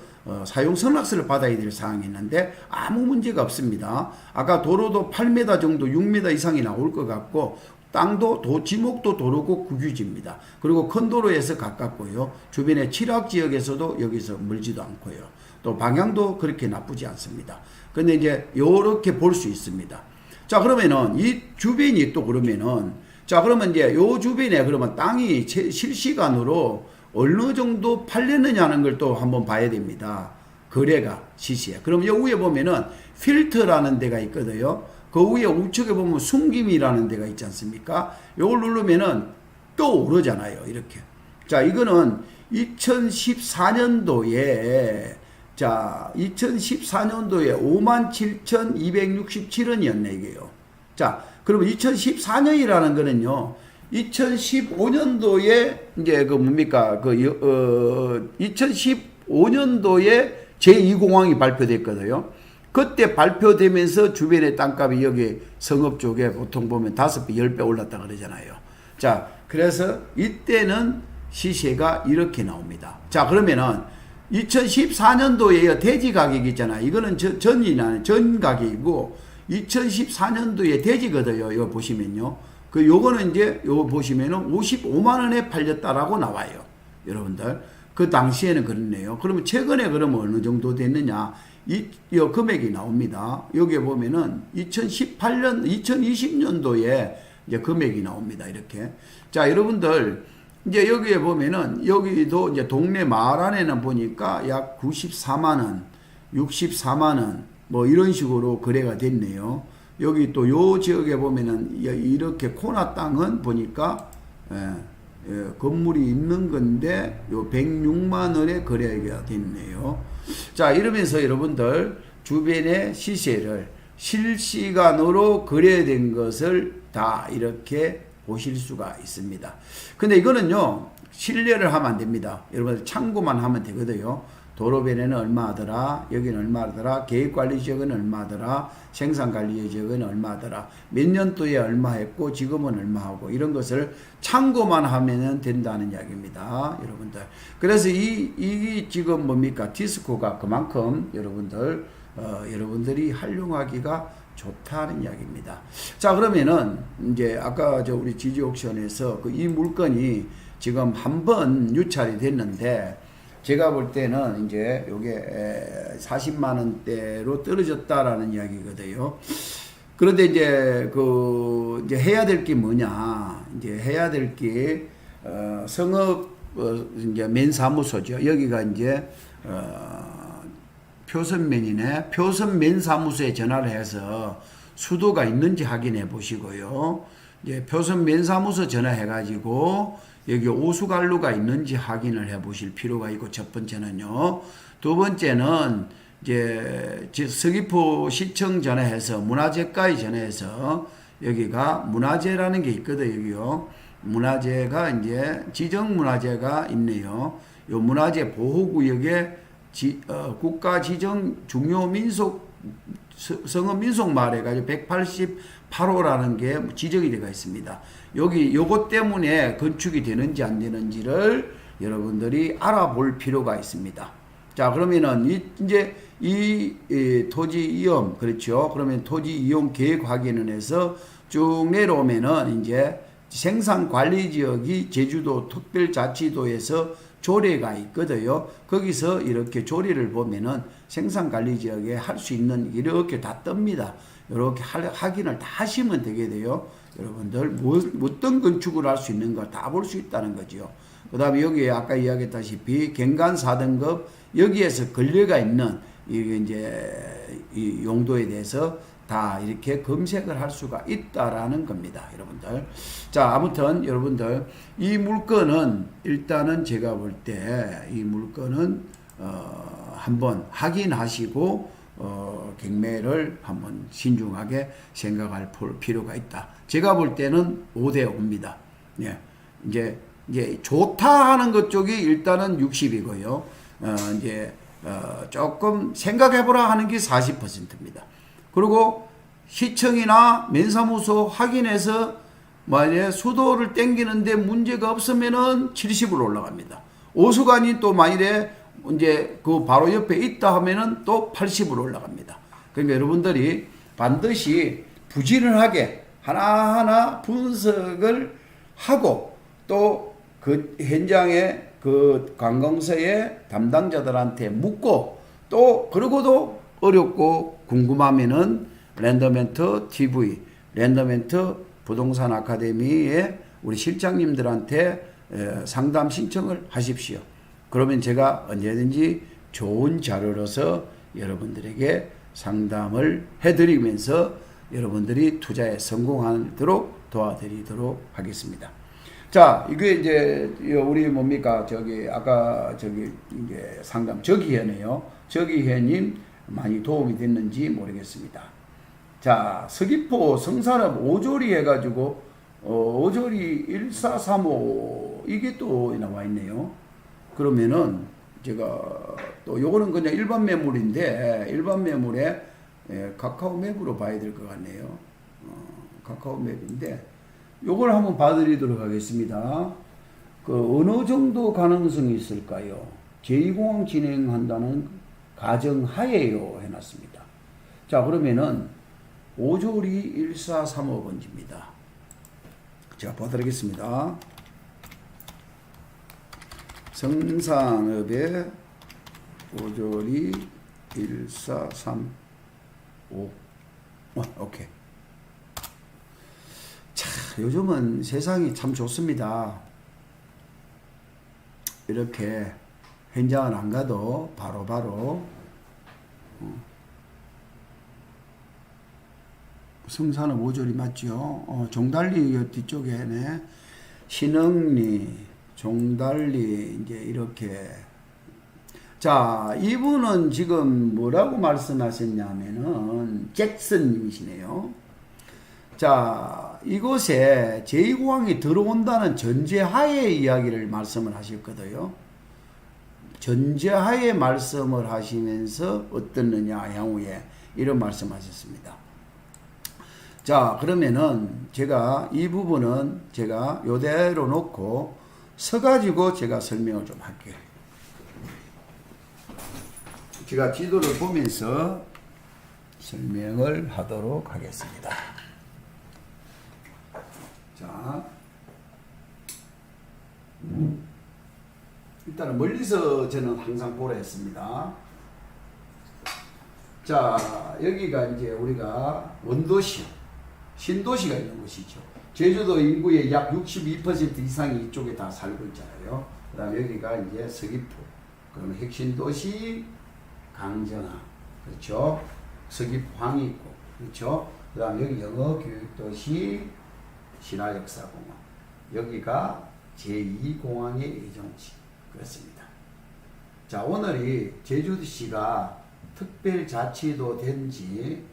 사용 선락서를 받아야 될 사항이 있는데 아무 문제가 없습니다. 아까 도로도 8m 정도 6m 이상이 나올 것 같고, 땅도 지목도 도로고 국유지입니다. 그리고 큰 도로에서 가깝고요. 주변의 칠학지역에서도 여기서 멀지도 않고요. 또 방향도 그렇게 나쁘지 않습니다. 근데 이제 요렇게 볼 수 있습니다. 자, 그러면은 이 주변이 또 그러면은, 자, 그러면 이제 요 주변에 그러면 땅이 실시간으로 어느 정도 팔렸느냐는 걸 또 한번 봐야 됩니다. 거래가 시시에. 그럼 요 위에 보면은 필터라는 데가 있거든요. 그 위에 우측에 보면 숨김이라는 데가 있지 않습니까? 요걸 누르면은 또 오르잖아요. 이렇게. 자, 이거는 2014년도에 자, 2014년도에 57,267원이었네, 이게요. 자, 그러면 2014년이라는 거는요, 2015년도에 이제 그 뭡니까? 2015년도에 제2공항이 발표됐거든요. 그때 발표되면서 주변의 땅값이 여기 성읍 쪽에 보통 보면 5배, 10배 올랐다 그러잖아요. 자, 그래서 이때는 시세가 이렇게 나옵니다. 자, 그러면은 2014년도에 대지 가격이 있잖아요. 이거는 전 가격이고 2014년도에 대지거든요. 이거 보시면요. 요거는 이제 요거 보시면은 55만 원에 팔렸다라고 나와요. 여러분들. 그 당시에는 그렇네요. 그러면 최근에 그러면 어느 정도 됐느냐? 이 금액이 나옵니다. 여기에 보면은 2020년도에 이제 금액이 나옵니다. 이렇게. 자, 여러분들, 이제 여기에 보면은 여기도 이제 동네 마을 안에는 보니까 약 94만 원, 64만 원 뭐 이런 식으로 거래가 됐네요. 여기 또 요 지역에 보면은 이렇게 코나 땅은 보니까 건물이 있는 건데 요 106만 원에 거래가 됐네요. 자, 이러면서 여러분들 주변의 시세를 실시간으로 거래된 것을 다 이렇게 보실 수가 있습니다. 근데 이거는요, 신뢰를 하면 안 됩니다. 여러분들 참고만 하면 되거든요. 도로변에는 얼마 하더라, 여기는 얼마 하더라, 계획관리지역은 얼마 하더라, 생산관리지역은 얼마 하더라, 몇 년도에 얼마 했고 지금은 얼마 하고, 이런 것을 참고만 하면 된다는 이야기입니다. 여러분들. 그래서 이 지금 뭡니까? 디스코가 그만큼 여러분들이 활용하기가 좋다는 이야기입니다. 자, 그러면은 이제 아까 우리 지지 옥션에서 이 물건이 지금 한 번 유찰이 됐는데, 제가 볼 때는 이제 요게 40만 원대로 떨어졌다라는 이야기거든요. 그런데 이제 이제 해야 될 게 뭐냐? 이제 해야 될 게 성업 이제 맨사무소죠. 여기가 이제 표선맨이네. 표선맨 사무소에 전화를 해서 수도가 있는지 확인해 보시고요. 이제 표선맨 사무소 전화해 가지고 여기 오수관루가 있는지 확인을 해 보실 필요가 있고, 첫 번째는요. 두 번째는 이제 서귀포 시청 전화해서 문화재과에 전화해서 여기가 문화재라는 게 있거든. 여기요. 문화재가 이제 지정 문화재가 있네요. 요 문화재 보호구역에 국가 지정 중요 민속 성읍 민속마을 해가지고 188호라는 게 지정이 되어 있습니다. 여기 요것 때문에 건축이 되는지 안 되는지를 여러분들이 알아볼 필요가 있습니다. 자, 그러면은 이제 이 토지 이용, 그렇죠? 그러면 토지 이용 계획 확인을 해서 쭉 내려오면은 이제 생산관리지역이 제주도 특별자치도에서 조례가 있거든요. 거기서 이렇게 조례를 보면은 생산관리지역에 할 수 있는 이렇게 다 뜹니다. 이렇게 확인을 다 하시면 되게 돼요. 여러분들 어떤 건축을 할 수 있는 걸 다 볼 수 있다는 거죠. 그 다음에 여기에 아까 이야기했다시피 경관 4등급 여기에서 권리가 있는 이게 이제 이 용도에 대해서 다 이렇게 검색을 할 수가 있다라는 겁니다, 여러분들. 자, 아무튼 여러분들 이 물건은 일단은 제가 볼 때 이 물건은 한번 확인하시고 경매를 한번 신중하게 생각할 필요가 있다. 제가 볼 때는 5대 5입니다. 예. 이제 좋다 하는 것 쪽이 일단은 60이고요. 조금 생각해보라 하는 게 40%입니다. 그리고 시청이나 면사무소 확인해서 만약에 수도를 땡기는데 문제가 없으면은 70으로 올라갑니다. 오수관이 또 만일에 이제 그 바로 옆에 있다 하면은 또 80으로 올라갑니다. 그러니까 여러분들이 반드시 부지런하게 하나하나 분석을 하고 또 그 현장에 그 관공서의 담당자들한테 묻고 또 그러고도 어렵고 궁금하면은 랜더멘트 TV, 랜더멘트 부동산 아카데미의 우리 실장님들한테 상담 신청을 하십시오. 그러면 제가 언제든지 좋은 자료로서 여러분들에게 상담을 해드리면서 여러분들이 투자에 성공하도록 도와드리도록 하겠습니다. 자, 이게 이제 우리 뭡니까? 아까 이제 상담 저기현이에요. 저기현님 많이 도움이 됐는지 모르겠습니다. 자, 서귀포 성산읍 오조리 해가지고 오조리 1435 이게 또 나와 있네요. 그러면은 제가 또 요거는 그냥 일반 매물인데 일반 매물에 카카오 맵으로 봐야 될 것 같네요. 카카오 맵인데 요걸 한번 봐드리도록 하겠습니다. 어느 정도 가능성이 있을까요? 제2공항 진행한다는 가정하에요 해놨습니다. 자, 그러면은 오조리 1435번지입니다. 제가 봐드리겠습니다. 성산읍의 오조리 1435. 오케이. 자, 요즘은 세상이 참 좋습니다. 이렇게 현장을 안 가도 바로바로 성산읍 5절이 맞죠? 종달리 뒤쪽에네. 신흥리, 종달리, 이제 이렇게. 자, 이분은 지금 뭐라고 말씀하셨냐면은, 잭슨님이시네요. 자, 이곳에 제2공항이 들어온다는 전제하에 이야기를 말씀을 하셨거든요. 전제하에 말씀을 하시면서 어떻느냐, 향후에. 이런 말씀하셨습니다. 자, 그러면은 제가 이 부분은 제가 요대로 놓고 서가지고 제가 설명을 좀 할게요. 제가 지도를 보면서 설명을 하도록 하겠습니다. 자, 일단은 멀리서 저는 항상 보라 했습니다. 자, 여기가 이제 우리가 원도시, 신도시가 있는 곳이죠. 제주도 인구의 약 62% 이상이 이쪽에 다 살고 있잖아요. 그 다음에 여기가 이제 서귀포, 그러면 핵심도시 강정항, 그렇죠. 서귀포 황익고, 그렇죠. 그 다음에 여기 영어교육도시 신화역사공원, 여기가 제2공항의 예정지, 그렇습니다. 자, 오늘이 제주시가 특별자치도 된 지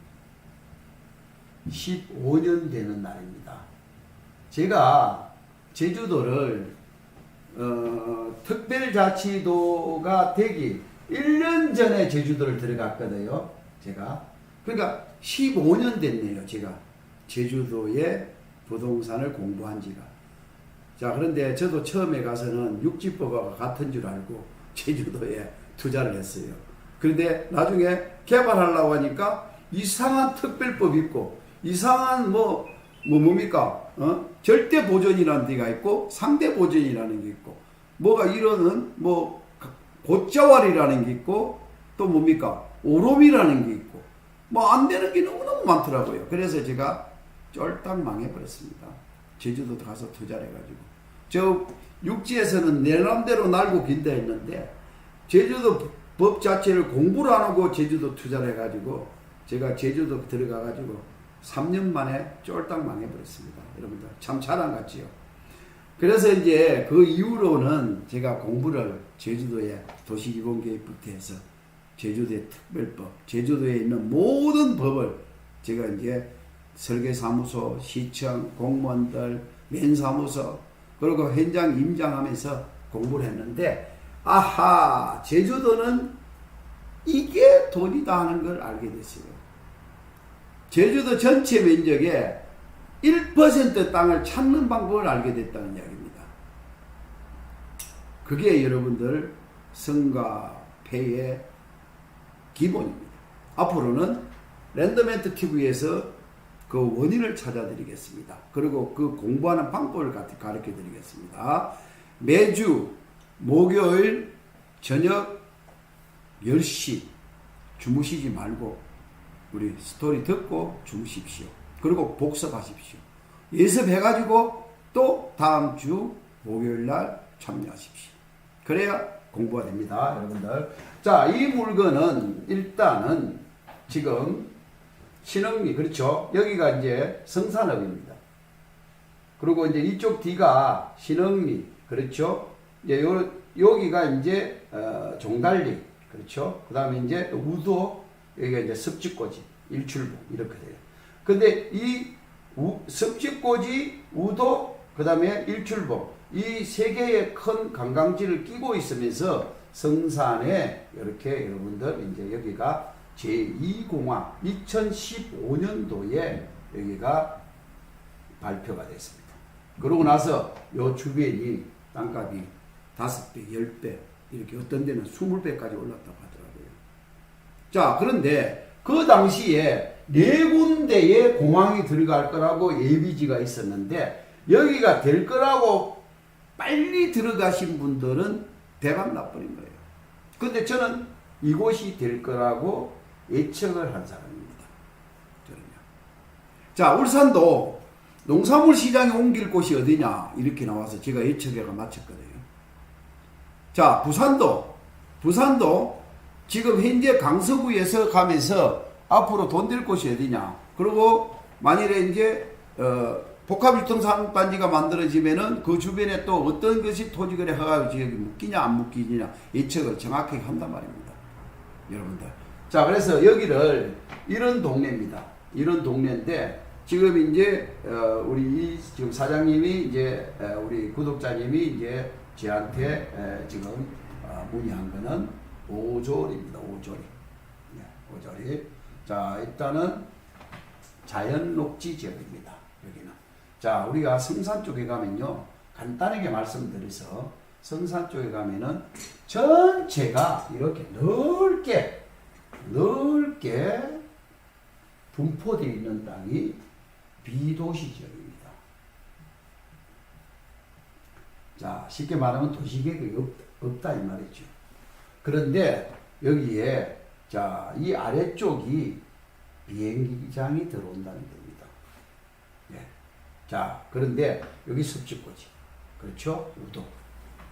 15년 되는 날입니다. 제가 제주도를 특별자치도가 되기 1년 전에 제주도를 들어갔거든요. 제가. 그러니까 15년 됐네요. 제가 제주도에 부동산을 공부한 지가. 자, 그런데 저도 처음에 가서는 육지법하고 같은 줄 알고 제주도에 투자를 했어요. 그런데 나중에 개발하려고 하니까 이상한 특별법이 있고 이상한 뭡니까? 절대 보존이라는 데가 있고 상대 보존이라는 게 있고 뭐가 이러는 고자왈이라는 게 있고 또 뭡니까? 오롬이라는 게 있고 안 되는 게 너무너무 많더라고요. 그래서 제가 쫄딱 망해버렸습니다. 제주도 가서 투자를 해가지고 저 육지에서는 내남대로 날고 긴다 했는데 제주도 법 자체를 공부를 안 하고 제주도 투자를 해가지고 제가 제주도 들어가가지고 3년 만에 쫄딱 망해버렸습니다. 여러분들 참 자랑 같지요. 그래서 이제 그 이후로는 제가 공부를 제주도의 도시기본계획부터 해서 제주도의 특별법, 제주도에 있는 모든 법을 제가 이제 설계사무소, 시청, 공무원들, 면사무소, 그리고 현장 임장하면서 공부를 했는데, 아하, 제주도는 이게 돈이다 하는 걸 알게 됐어요. 제주도 전체 면적의 1% 땅을 찾는 방법을 알게 됐다는 이야기입니다. 그게 여러분들 성과 패의 기본입니다. 앞으로는 랜덤멘트 TV에서 그 원인을 찾아드리겠습니다. 그리고 그 공부하는 방법을 가르쳐 드리겠습니다. 매주 목요일 저녁 10시 주무시지 말고 우리 스토리 듣고 주무십시오. 그리고 복습하십시오. 예습해가지고 또 다음 주 목요일날 참여하십시오. 그래야 공부가 됩니다, 여러분들. 자, 이 물건은 일단은 지금 신흥리, 그렇죠? 여기가 이제 성산읍입니다. 그리고 이제 이쪽 뒤가 신흥리, 그렇죠? 이제 여기가 이제 종달리, 그렇죠? 그 다음에 이제 우도, 여기가 이제 습지꼬지, 일출봉, 이렇게 돼요. 근데 이 습지꼬지, 우도, 그 다음에 일출봉, 이 세 개의 큰 관광지를 끼고 있으면서 성산에 이렇게 여러분들 이제 여기가 제2공항 2015년도에 여기가 발표가 됐습니다. 그러고 나서 요 주변이 땅값이 5배, 10배, 이렇게 어떤 데는 20배까지 올랐다고 하더라고요. 자, 그런데 그 당시에 4군데의 공항이 들어갈 거라고 예비지가 있었는데 여기가 될 거라고 빨리 들어가신 분들은 대박 나버린 거예요. 근데 저는 이곳이 될 거라고 예측을 한 사람입니다. 저는요. 자, 울산도 농산물 시장에 옮길 곳이 어디냐 이렇게 나와서 제가 예측해가 마쳤거든요. 자, 부산도 지금 현재 강서구에서 가면서 앞으로 돈 될 곳이 어디냐. 그리고 만일에 이제 복합유통상단지가 만들어지면은 그 주변에 또 어떤 것이 토지거래 허가 지역이 묶이냐 안 묶이냐 예측을 정확하게 한단 말입니다. 여러분들. 자, 그래서 여기를 이런 동네입니다. 이런 동네인데 지금 이제 우리 지금 사장님이 이제 우리 구독자님이 이제 저한테 지금 문의한 거는 오조리입니다. 오조리. 네, 오조리. 자, 일단은 자연녹지 지역입니다. 여기는. 자, 우리가 성산 쪽에 가면요. 간단하게 말씀드려서 성산 쪽에 가면은 전체가 이렇게 넓게 분포되어 있는 땅이 비도시 지역입니다. 자, 쉽게 말하면 도시계획이 없다 이 말이죠. 그런데 여기에 자, 이 아래쪽이 비행기장이 들어온다는 겁니다. 예. 자, 그런데 여기 섭지코지. 그렇죠? 우도.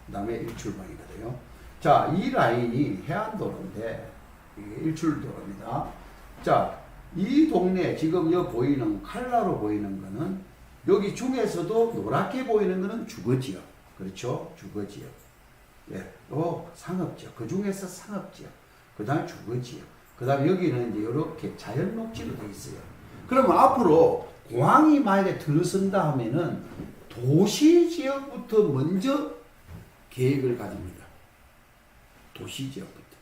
그 다음에 일출방이거든요. 자, 이 라인이 해안도로인데, 이게 일출도로입니다. 자, 이 동네, 지금 여기 보이는, 칼라로 보이는 거는, 여기 중에서도 노랗게 보이는 거는 주거지역. 그렇죠? 주거지역. 예. 또 상업지역. 그 중에서 상업지역. 그 다음에 주거지역. 그 다음에 여기는 이제 이렇게 자연녹지로 되어 있어요. 그러면 앞으로 공항이 만약에 들어선다 하면은 도시지역부터 먼저 계획을 가집니다. 도시지역부터.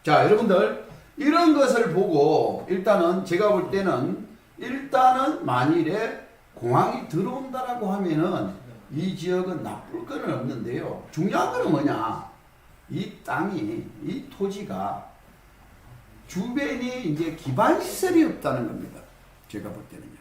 자, 여러분들, 이런 것을 보고 일단은 제가 볼 때는 일단은 만일에 공항이 들어온다라고 하면은 이 지역은 나쁠 건 없는데요. 중요한 건 뭐냐? 이 땅이, 이 토지가 주변이 이제 기반시설이 없다는 겁니다. 제가 볼 때는요.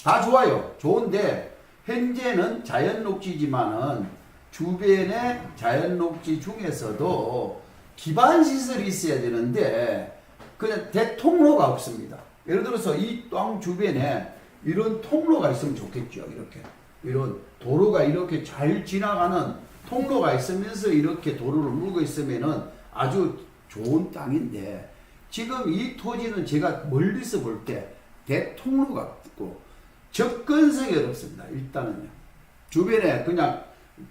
다 좋아요. 좋은데, 현재는 자연녹지지만은 주변의 자연녹지 중에서도 기반시설이 있어야 되는데, 그냥 대통로가 없습니다. 예를 들어서 이 땅 주변에 이런 통로가 있으면 좋겠죠. 이렇게. 이런 도로가 이렇게 잘 지나가는 통로가 있으면서 이렇게 도로를 물고 있으면은 아주 좋은 땅인데, 지금 이 토지는 제가 멀리서 볼 때 대통로가 없고 접근성이 어렵습니다. 일단은요. 주변에 그냥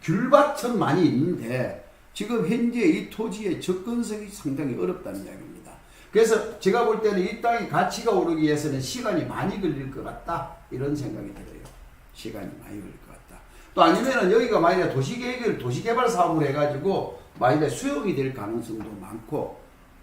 귤밭은 많이 있는데 지금 현재 이 토지의 접근성이 상당히 어렵다는 이야기입니다. 그래서 제가 볼 때는 이 땅의 가치가 오르기 위해서는 시간이 많이 걸릴 것 같다. 이런 생각이 들어요. 시간이 많이 걸릴 것 같다. 또 아니면은 여기가 만약에 도시계획을 도시개발 사업을 해가지고 만약에 수용이 될 가능성도 많고,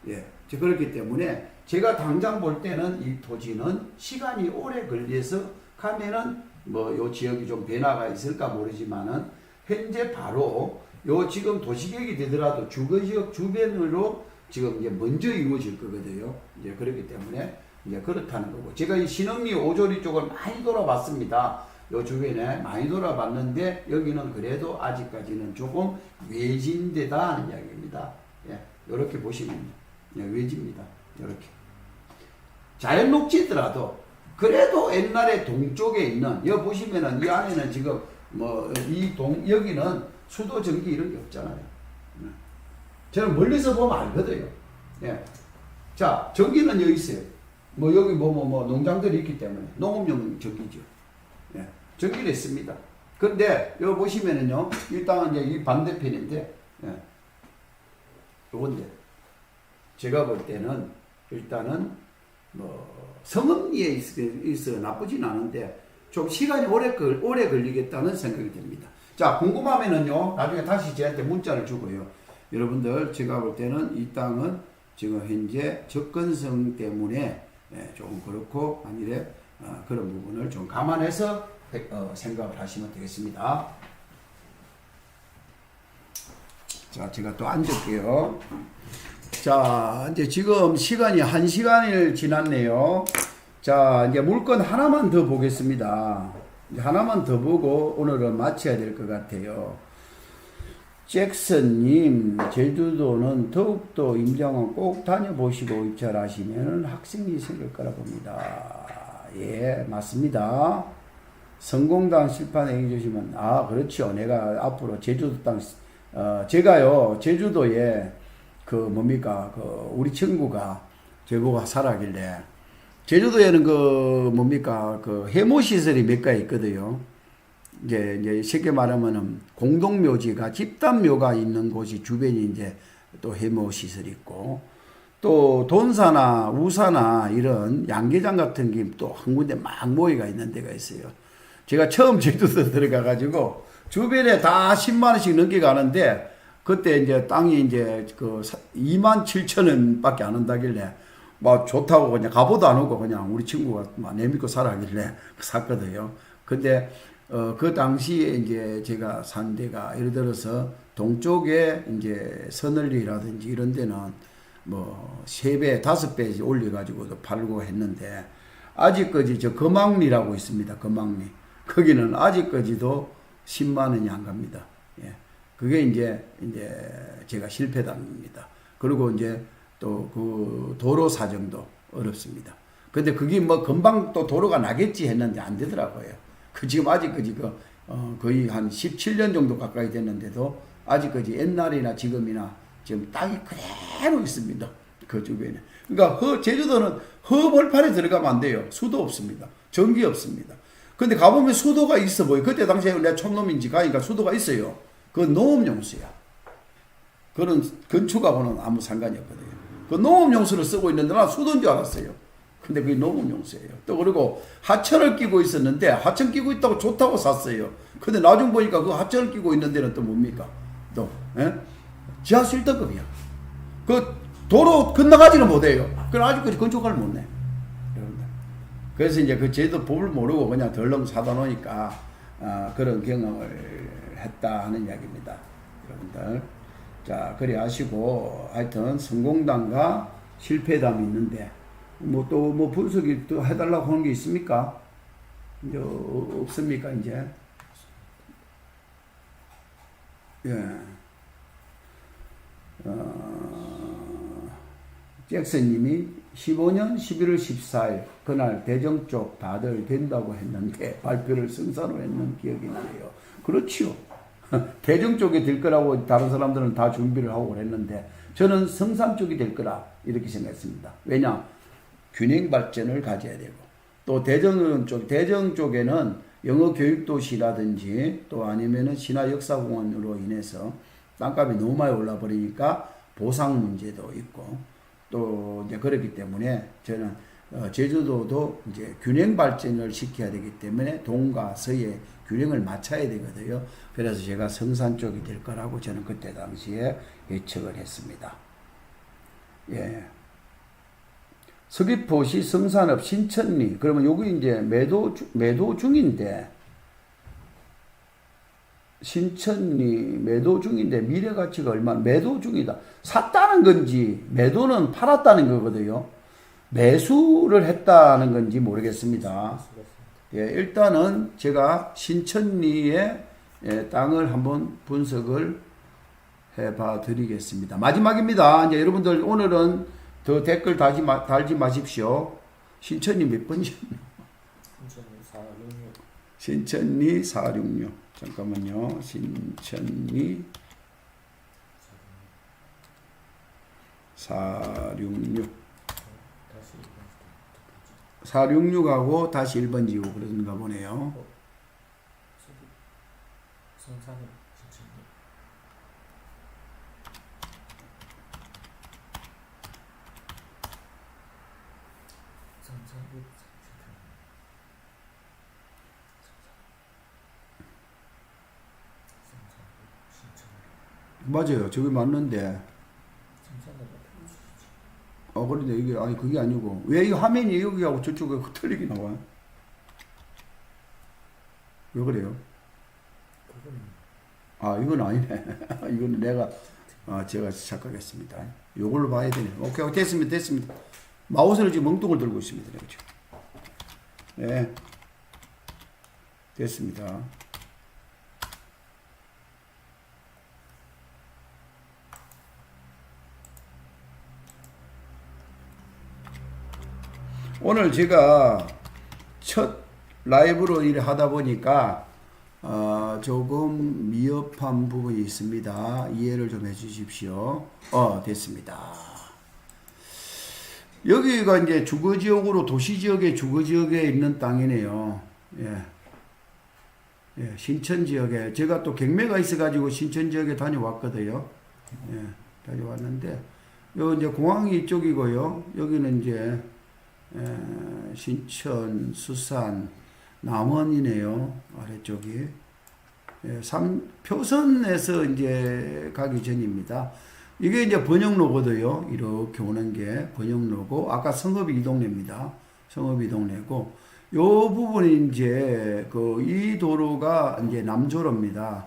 예. 그렇기 때문에 제가 당장 볼 때는 이 토지는 시간이 오래 걸려서 가면은 뭐 요 지역이 좀 변화가 있을까 모르지만은 현재 바로 요 지금 도시계획이 되더라도 주거지역 주변으로 지금 이제 먼저 이루어질 거거든요. 이제 그렇기 때문에 이제 그렇다는 거고, 제가 이 신흥리 오조리 쪽을 많이 돌아봤습니다. 요 주변에 많이 돌아봤는데 여기는 그래도 아직까지는 조금 외진데다 하는 이야기입니다. 예, 이렇게 보시면 외지입니다. 이렇게 자연녹지더라도 그래도 옛날에 동쪽에 있는 여기 보시면은 이 안에는 지금 뭐 이 여기는 수도 전기 이런 게 없잖아요. 저는 멀리서 보면 알거든요. 예. 자, 전기는 여기 있어요. 뭐 여기 뭐 농장들이 있기 때문에 농업용 전기죠. 예. 전기는 있습니다. 그런데 여기 보시면은요, 이 땅은 이제 이 반대편인데, 예. 요건데. 제가 볼 때는 일단은 뭐 성읍리에 있어 나쁘진 않은데 좀 시간이 오래 걸리겠다는 생각이 듭니다. 자, 궁금하면은요 나중에 다시 저한테 문자를 주고요. 여러분들, 제가 볼 때는 이 땅은 지금 현재 접근성 때문에 조금 그렇고 만일에 그런 부분을 좀 감안해서 생각을 하시면 되겠습니다. 자, 제가 또 앉을게요. 자, 이제 지금 시간이 1시간을 지났네요. 자, 이제 물건 하나만 더 보겠습니다. 이제 하나만 더 보고 오늘은 마쳐야 될 것 같아요. 잭슨님, 제주도는 더욱더 임장원 꼭 다녀보시고 입찰하시면 학생이 생길 거라 봅니다. 예, 맞습니다. 성공당 실판 얘기 주시면, 그렇죠. 내가 앞으로 제주도 땅 제가요, 제주도에 그 뭡니까, 그 우리 친구가 제보가 살아길래, 제주도에는 그 뭡니까, 그 해모시설이 몇 가지 있거든요. 이제 쉽게 말하면은 공동묘지가 집단묘가 있는 곳이 주변이 이제 또 해모시설이 있고, 또 돈사나 우사나 이런 양계장 같은 게 또 한 군데 막 모이가 있는 데가 있어요. 제가 처음 제주도 들어가가지고 주변에 다 10만 원씩 넘게 가는데, 그때 이제 땅이 이제 그 2만 7천 원밖에 안 한다길래 막 좋다고 그냥 가보도 안 오고 그냥 우리 친구가 막 내밀고 살아길래 샀거든요. 근데 그 당시에 이제 제가 산 데가 예를 들어서 동쪽에 이제 서널리라든지 이런 데는 뭐 3배, 5배 올려가지고도 팔고 했는데, 아직까지 저 금왕리라고 있습니다. 금왕리. 거기는 아직까지도 10만 원이 안 갑니다. 예. 그게 이제 제가 실패담입니다. 그리고 이제 또 그 도로 사정도 어렵습니다. 근데 그게 뭐 금방 또 도로가 나겠지 했는데 안 되더라고요. 그 지금 아직까지 거의 한 17년 정도 가까이 됐는데도 아직까지 옛날이나 지금이나 지금 땅이 그대로 있습니다. 그 주변에. 그러니까 제주도는 허벌판에 들어가면 안 돼요. 수도 없습니다. 전기 없습니다. 근데 가보면 수도가 있어 보여. 그때 당시에 내가 촌놈인지 가니까 수도가 있어요. 그건 농업용수야. 그런 건축하고는 아무 상관이 없거든요. 그 농업용수를 쓰고 있는데 난 수도인 줄 알았어요. 근데 그게 농업용수예요. 또 그리고 하천을 끼고 있었는데, 하천 끼고 있다고 좋다고 샀어요. 근데 나중 보니까 그 하천을 끼고 있는 데는 또 뭡니까? 또 지하수 1등급이야. 그 도로 건너가지는 못해요. 그럼 아직까지 건축을 못내. 그래서 이제 그 제도 법을 모르고 그냥 덜렁 사다 놓으니까 그런 경험을 했다 하는 이야기입니다. 여러분들. 자, 그래 하시고, 하여튼 성공담과 실패담이 있는데, 뭐 또 뭐 분석이 또 해달라고 하는 게 있습니까? 이제 없습니까, 이제? 예. 잭슨님이 15년 11월 14일 그날 대정 쪽 다들 된다고 했는데 발표를 승사로 했는 기억이 나네요. 그렇지요. 대정 쪽이 될 거라고 다른 사람들은 다 준비를 하고 그랬는데 저는 성산 쪽이 될 거라 이렇게 생각했습니다. 왜냐? 균형 발전을 가져야 되고, 또 대정 쪽에는 영어 교육도시라든지 또 아니면은 신화역사공원으로 인해서 땅값이 너무 많이 올라 버리니까 보상 문제도 있고, 또 이제 그렇기 때문에 저는 제주도도 이제 균형 발전을 시켜야 되기 때문에 동과 서의 균형을 맞춰야 되거든요. 그래서 제가 성산 쪽이 될 거라고 저는 그때 당시에 예측을 했습니다. 예. 서귀포시 성산읍 신천리. 그러면 여기 이제 매도 중인데, 신천리 매도 중인데 미래 가치가 얼마? 매도 중이다. 샀다는 건지 매도는 팔았다는 거거든요. 매수를 했다는 건지 모르겠습니다. 예, 일단은 제가 신천리의 땅을 한번 분석을 해봐 드리겠습니다. 마지막입니다. 이제 여러분들 오늘은 더 댓글 달지 마십시오. 신천리 몇 번이요? 신천리 466. 잠깐만요. 신천리 466. 466하고 다시 1번 지고 그런가 보네요. 맞아요. 저기 맞는데. 그런데 이게, 아니, 그게 아니고. 왜 이 화면이 여기하고 저쪽에 틀리게 나와? 왜 그래요? 이건 아니네. 이거는 제가 착각했습니다. 요걸로 봐야 되네. 오케이, 됐습니다. 마우스를 지금 멍뚱을 들고 있습니다. 그렇죠? 네. 됐습니다. 오늘 제가 첫 라이브로 일을 하다 보니까 조금 미흡한 부분이 있습니다. 이해를 좀 해주십시오. 됐습니다. 여기가 이제 주거지역으로 도시지역의 주거지역에 있는 땅이네요. 신천지역에 제가 또 경매가 있어가지고 신천지역에 다녀왔거든요. 다녀왔는데 여기 이제 공항이 이쪽이고요. 여기는 이제 신천, 수산, 남원이네요. 아래쪽이. 표선에서 이제 가기 전입니다. 이게 이제 번영로거든요. 이렇게 오는 게 번영로고, 아까 성읍이 이 동네입니다. 성읍이 이 동네고, 요 부분이 이제 이 도로가 이제 남조로입니다.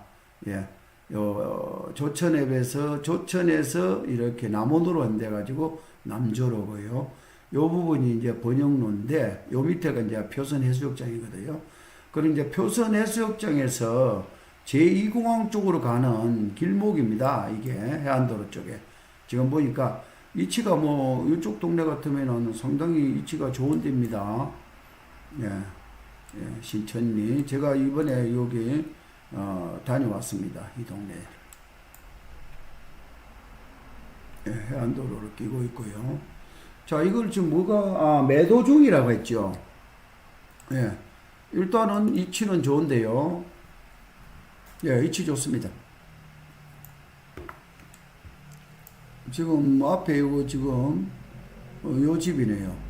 조천에서 이렇게 남원으로 연대가지고 남조로고요. 요 부분이 이제 번영로인데, 요 밑에가 이제 표선해수욕장이거든요. 그럼 이제 표선해수욕장에서 제2공항 쪽으로 가는 길목입니다. 이게 해안도로 쪽에. 지금 보니까 위치가 뭐, 이쪽 동네 같으면은 상당히 위치가 좋은 데입니다. 신천리. 제가 이번에 여기, 다녀왔습니다. 이 동네. 해안도로를 끼고 있고요. 자, 이걸 지금 매도 중이라고 했죠. 일단은 위치는 좋은데요. 위치 좋습니다. 지금 앞에 이거 지금 요 집이네요.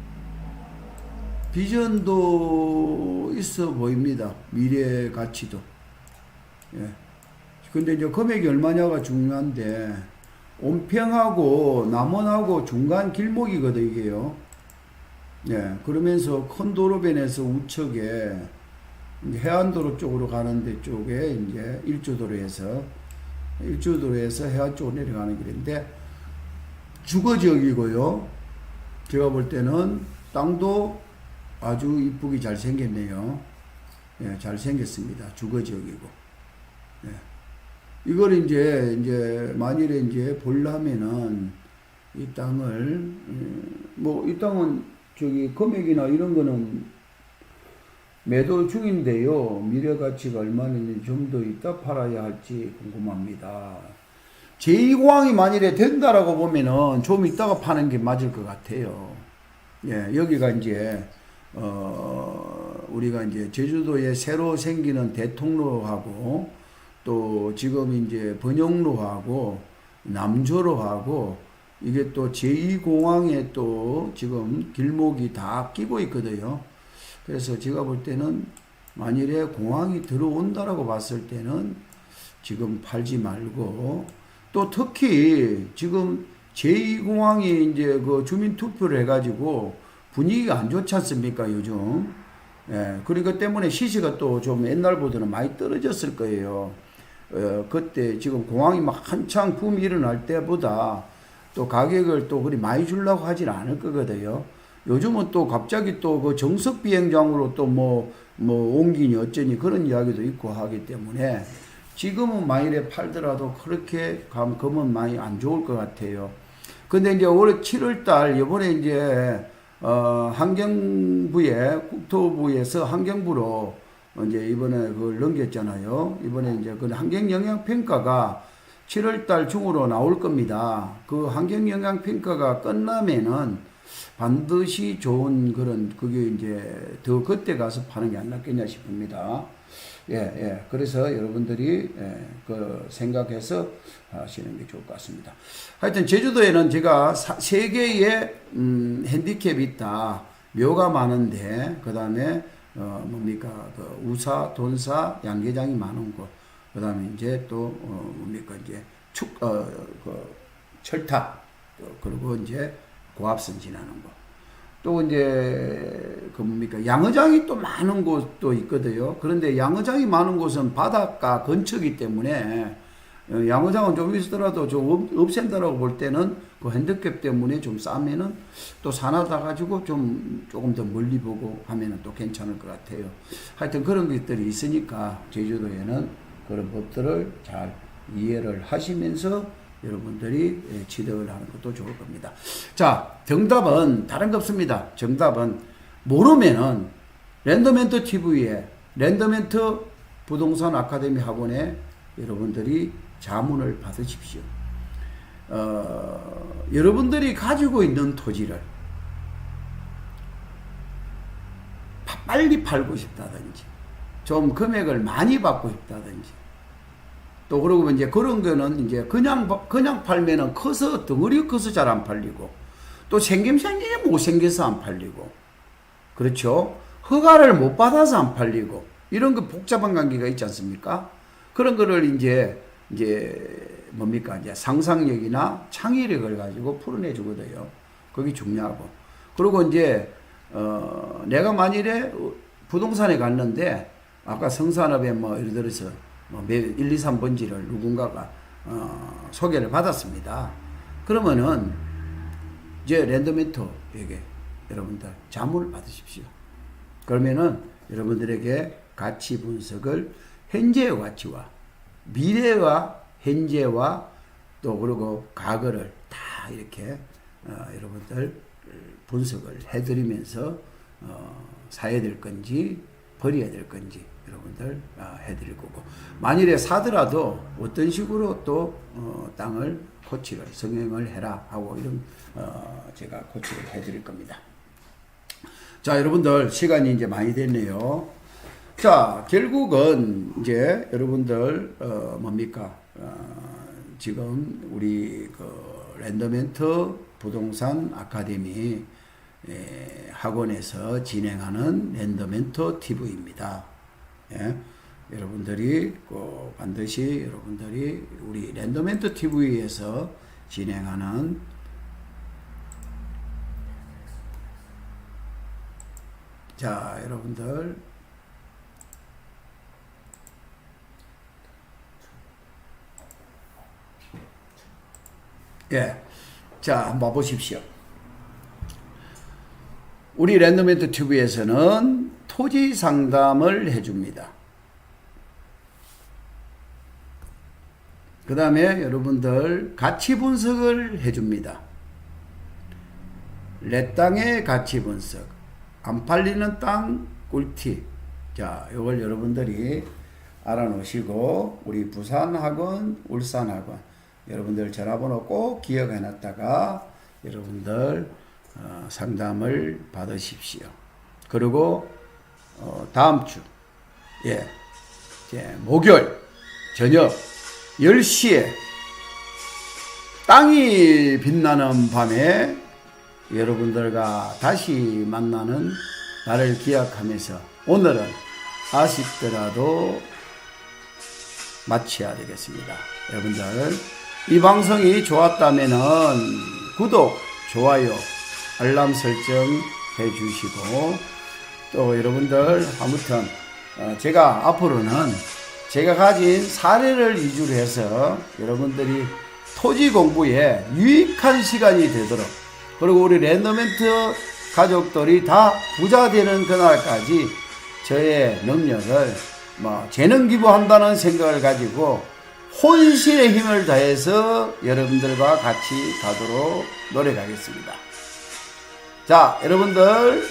비전도 있어 보입니다. 미래 가치도. 근데 이제 금액이 얼마냐가 중요한데, 온평하고 남원하고 중간 길목이거든, 이게요. 그러면서 큰 도로변에서 우측에 해안도로 쪽으로 가는 데 쪽에 이제 일주도로에서 해안 쪽으로 내려가는 길인데, 주거지역이고요. 제가 볼 때는 땅도 아주 이쁘게 잘 생겼네요. 잘 생겼습니다. 주거지역이고. 이걸 이제 만일에 이제 보려면은 이 땅을, 이 땅은 금액이나 이런 거는 매도 중인데요. 미래 가치가 얼마나 있는지 좀 더 이따 팔아야 할지 궁금합니다. 제2공항이 만일에 된다라고 보면은 좀 이따가 파는 게 맞을 것 같아요. 여기가 이제, 우리가 이제 제주도에 새로 생기는 대통로하고, 또 지금 이제 번영로하고 남조로하고 이게 또 제2공항에 또 지금 길목이 다 끼고 있거든요. 그래서 제가 볼 때는 만일에 공항이 들어온다라고 봤을 때는 지금 팔지 말고, 또 특히 지금 제2공항이 이제 주민투표를 해가지고 분위기가 안 좋지 않습니까, 요즘? 그러니까 때문에 시세가 또 좀 옛날보다는 많이 떨어졌을 거예요. 그때 지금 공항이 막 한창 붐이 일어날 때보다 또 가격을 또 그리 많이 주려고 하진 않을 거거든요. 요즘은 또 갑자기 또 정석 비행장으로 또 옮기니 어쩌니 그런 이야기도 있고 하기 때문에 지금은 만일에 팔더라도 그렇게 가면 많이 안 좋을 것 같아요. 근데 이제 올해 7월달 이번에 이제 국토부에서 환경부로 이제 이번에 그걸 넘겼잖아요. 이번에 이제 그 환경영향평가가 7월달 중으로 나올 겁니다. 그 환경영향평가가 끝나면은 반드시 좋은 그게 이제 더 그때 가서 파는 게 안 낫겠냐 싶습니다. 그래서 여러분들이 생각해서 하시는 게 좋을 것 같습니다. 하여튼 제주도에는 제가 세 개의 핸디캡이 있다. 묘가 많은데, 그 다음에 우사, 돈사, 양계장이 많은 곳. 그 다음에 이제 또 이제 철탑, 그리고 이제 고압선 지나는 곳. 또 이제 양어장이 또 많은 곳도 있거든요. 그런데 양어장이 많은 곳은 바닷가 근처이기 때문에 양어장은 좀 있더라도 좀 없앤다라고 볼 때는 그 핸디캡 때문에 좀 싸면은 또 산하다 가지고 조금 더 멀리 보고 하면은 또 괜찮을 것 같아요. 하여튼 그런 것들이 있으니까 제주도에는 그런 법들을 잘 이해를 하시면서 여러분들이 취득을 하는 것도 좋을 겁니다. 자, 정답은 다른 거 없습니다. 정답은 모르면은 랜덤멘트 TV에 랜덤멘트 부동산 아카데미 학원에 여러분들이 자문을 받으십시오. 여러분들이 가지고 있는 토지를 빨리 팔고 싶다든지 좀 금액을 많이 받고 싶다든지 또 그러고 이제 그런 거는 이제 그냥 팔면은 커서 덩어리 커서 잘 안 팔리고 또 생김생김이 못생겨서 안 팔리고 그렇죠. 허가를 못 받아서 안 팔리고 이런 그 복잡한 관계가 있지 않습니까? 그런 거를 이제 뭡니까? 이제 상상력이나 창의력을 가지고 풀어내 주거든요. 그게 중요하고. 그리고 이제 내가 만일에 부동산에 갔는데 아까 성산업에 뭐 예를 들어서 뭐 1, 2, 3번지를 누군가가 소개를 받았습니다. 그러면은 이제 랜덤멘토에게 여러분들 자문을 받으십시오. 그러면은 여러분들에게 가치 분석을 현재의 가치와 미래와 현재와 또 그리고 과거를 다 이렇게 여러분들 분석을 해드리면서 사야 될 건지 버려야 될 건지 여러분들 해드릴 거고 만일에 사더라도 어떤 식으로 또 땅을 코치를 성형을 해라 하고 이런 제가 코치를 해드릴 겁니다. 자 여러분들 시간이 이제 많이 됐네요. 자 결국은 이제 여러분들 뭡니까 지금 우리 그 랜덤멘트 부동산 아카데미 학원에서 진행하는 랜덤멘토 TV입니다. 예? 여러분들이 꼭 반드시 여러분들이 우리 랜덤멘토 TV에서 진행하는 자 여러분들 예, 자 한번 보십시오. 우리 랜덤멘토 TV에서는 토지 상담을 해줍니다. 그 다음에 여러분들 가치 분석을 해줍니다. 내 땅의 가치 분석, 안 팔리는 땅 꿀팁. 자, 이걸 여러분들이 알아놓으시고 우리 부산학원, 울산학원 여러분들 전화번호 꼭 기억해 놨다가 여러분들 상담을 받으십시오. 그리고 다음 주 목요일 저녁 10시에 땅이 빛나는 밤에 여러분들과 다시 만나는 나를 기약하면서 오늘은 아쉽더라도 마쳐야 되겠습니다. 여러분들 이 방송이 좋았다면은 구독, 좋아요, 알람 설정 해주시고 또 여러분들 아무튼 제가 앞으로는 제가 가진 사례를 위주로 해서 여러분들이 토지 공부에 유익한 시간이 되도록 그리고 우리 랜덤멘트 가족들이 다 부자 되는 그날까지 저의 능력을 재능 기부한다는 생각을 가지고 혼신의 힘을 다해서 여러분들과 같이 가도록 노력하겠습니다. 자, 여러분들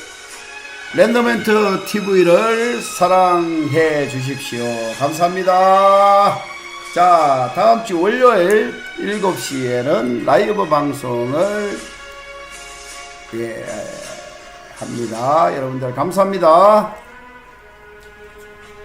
랜덤멘트 TV를 사랑해 주십시오. 감사합니다. 자, 다음 주 월요일 7시에는 라이브 방송을 합니다. 여러분들 감사합니다.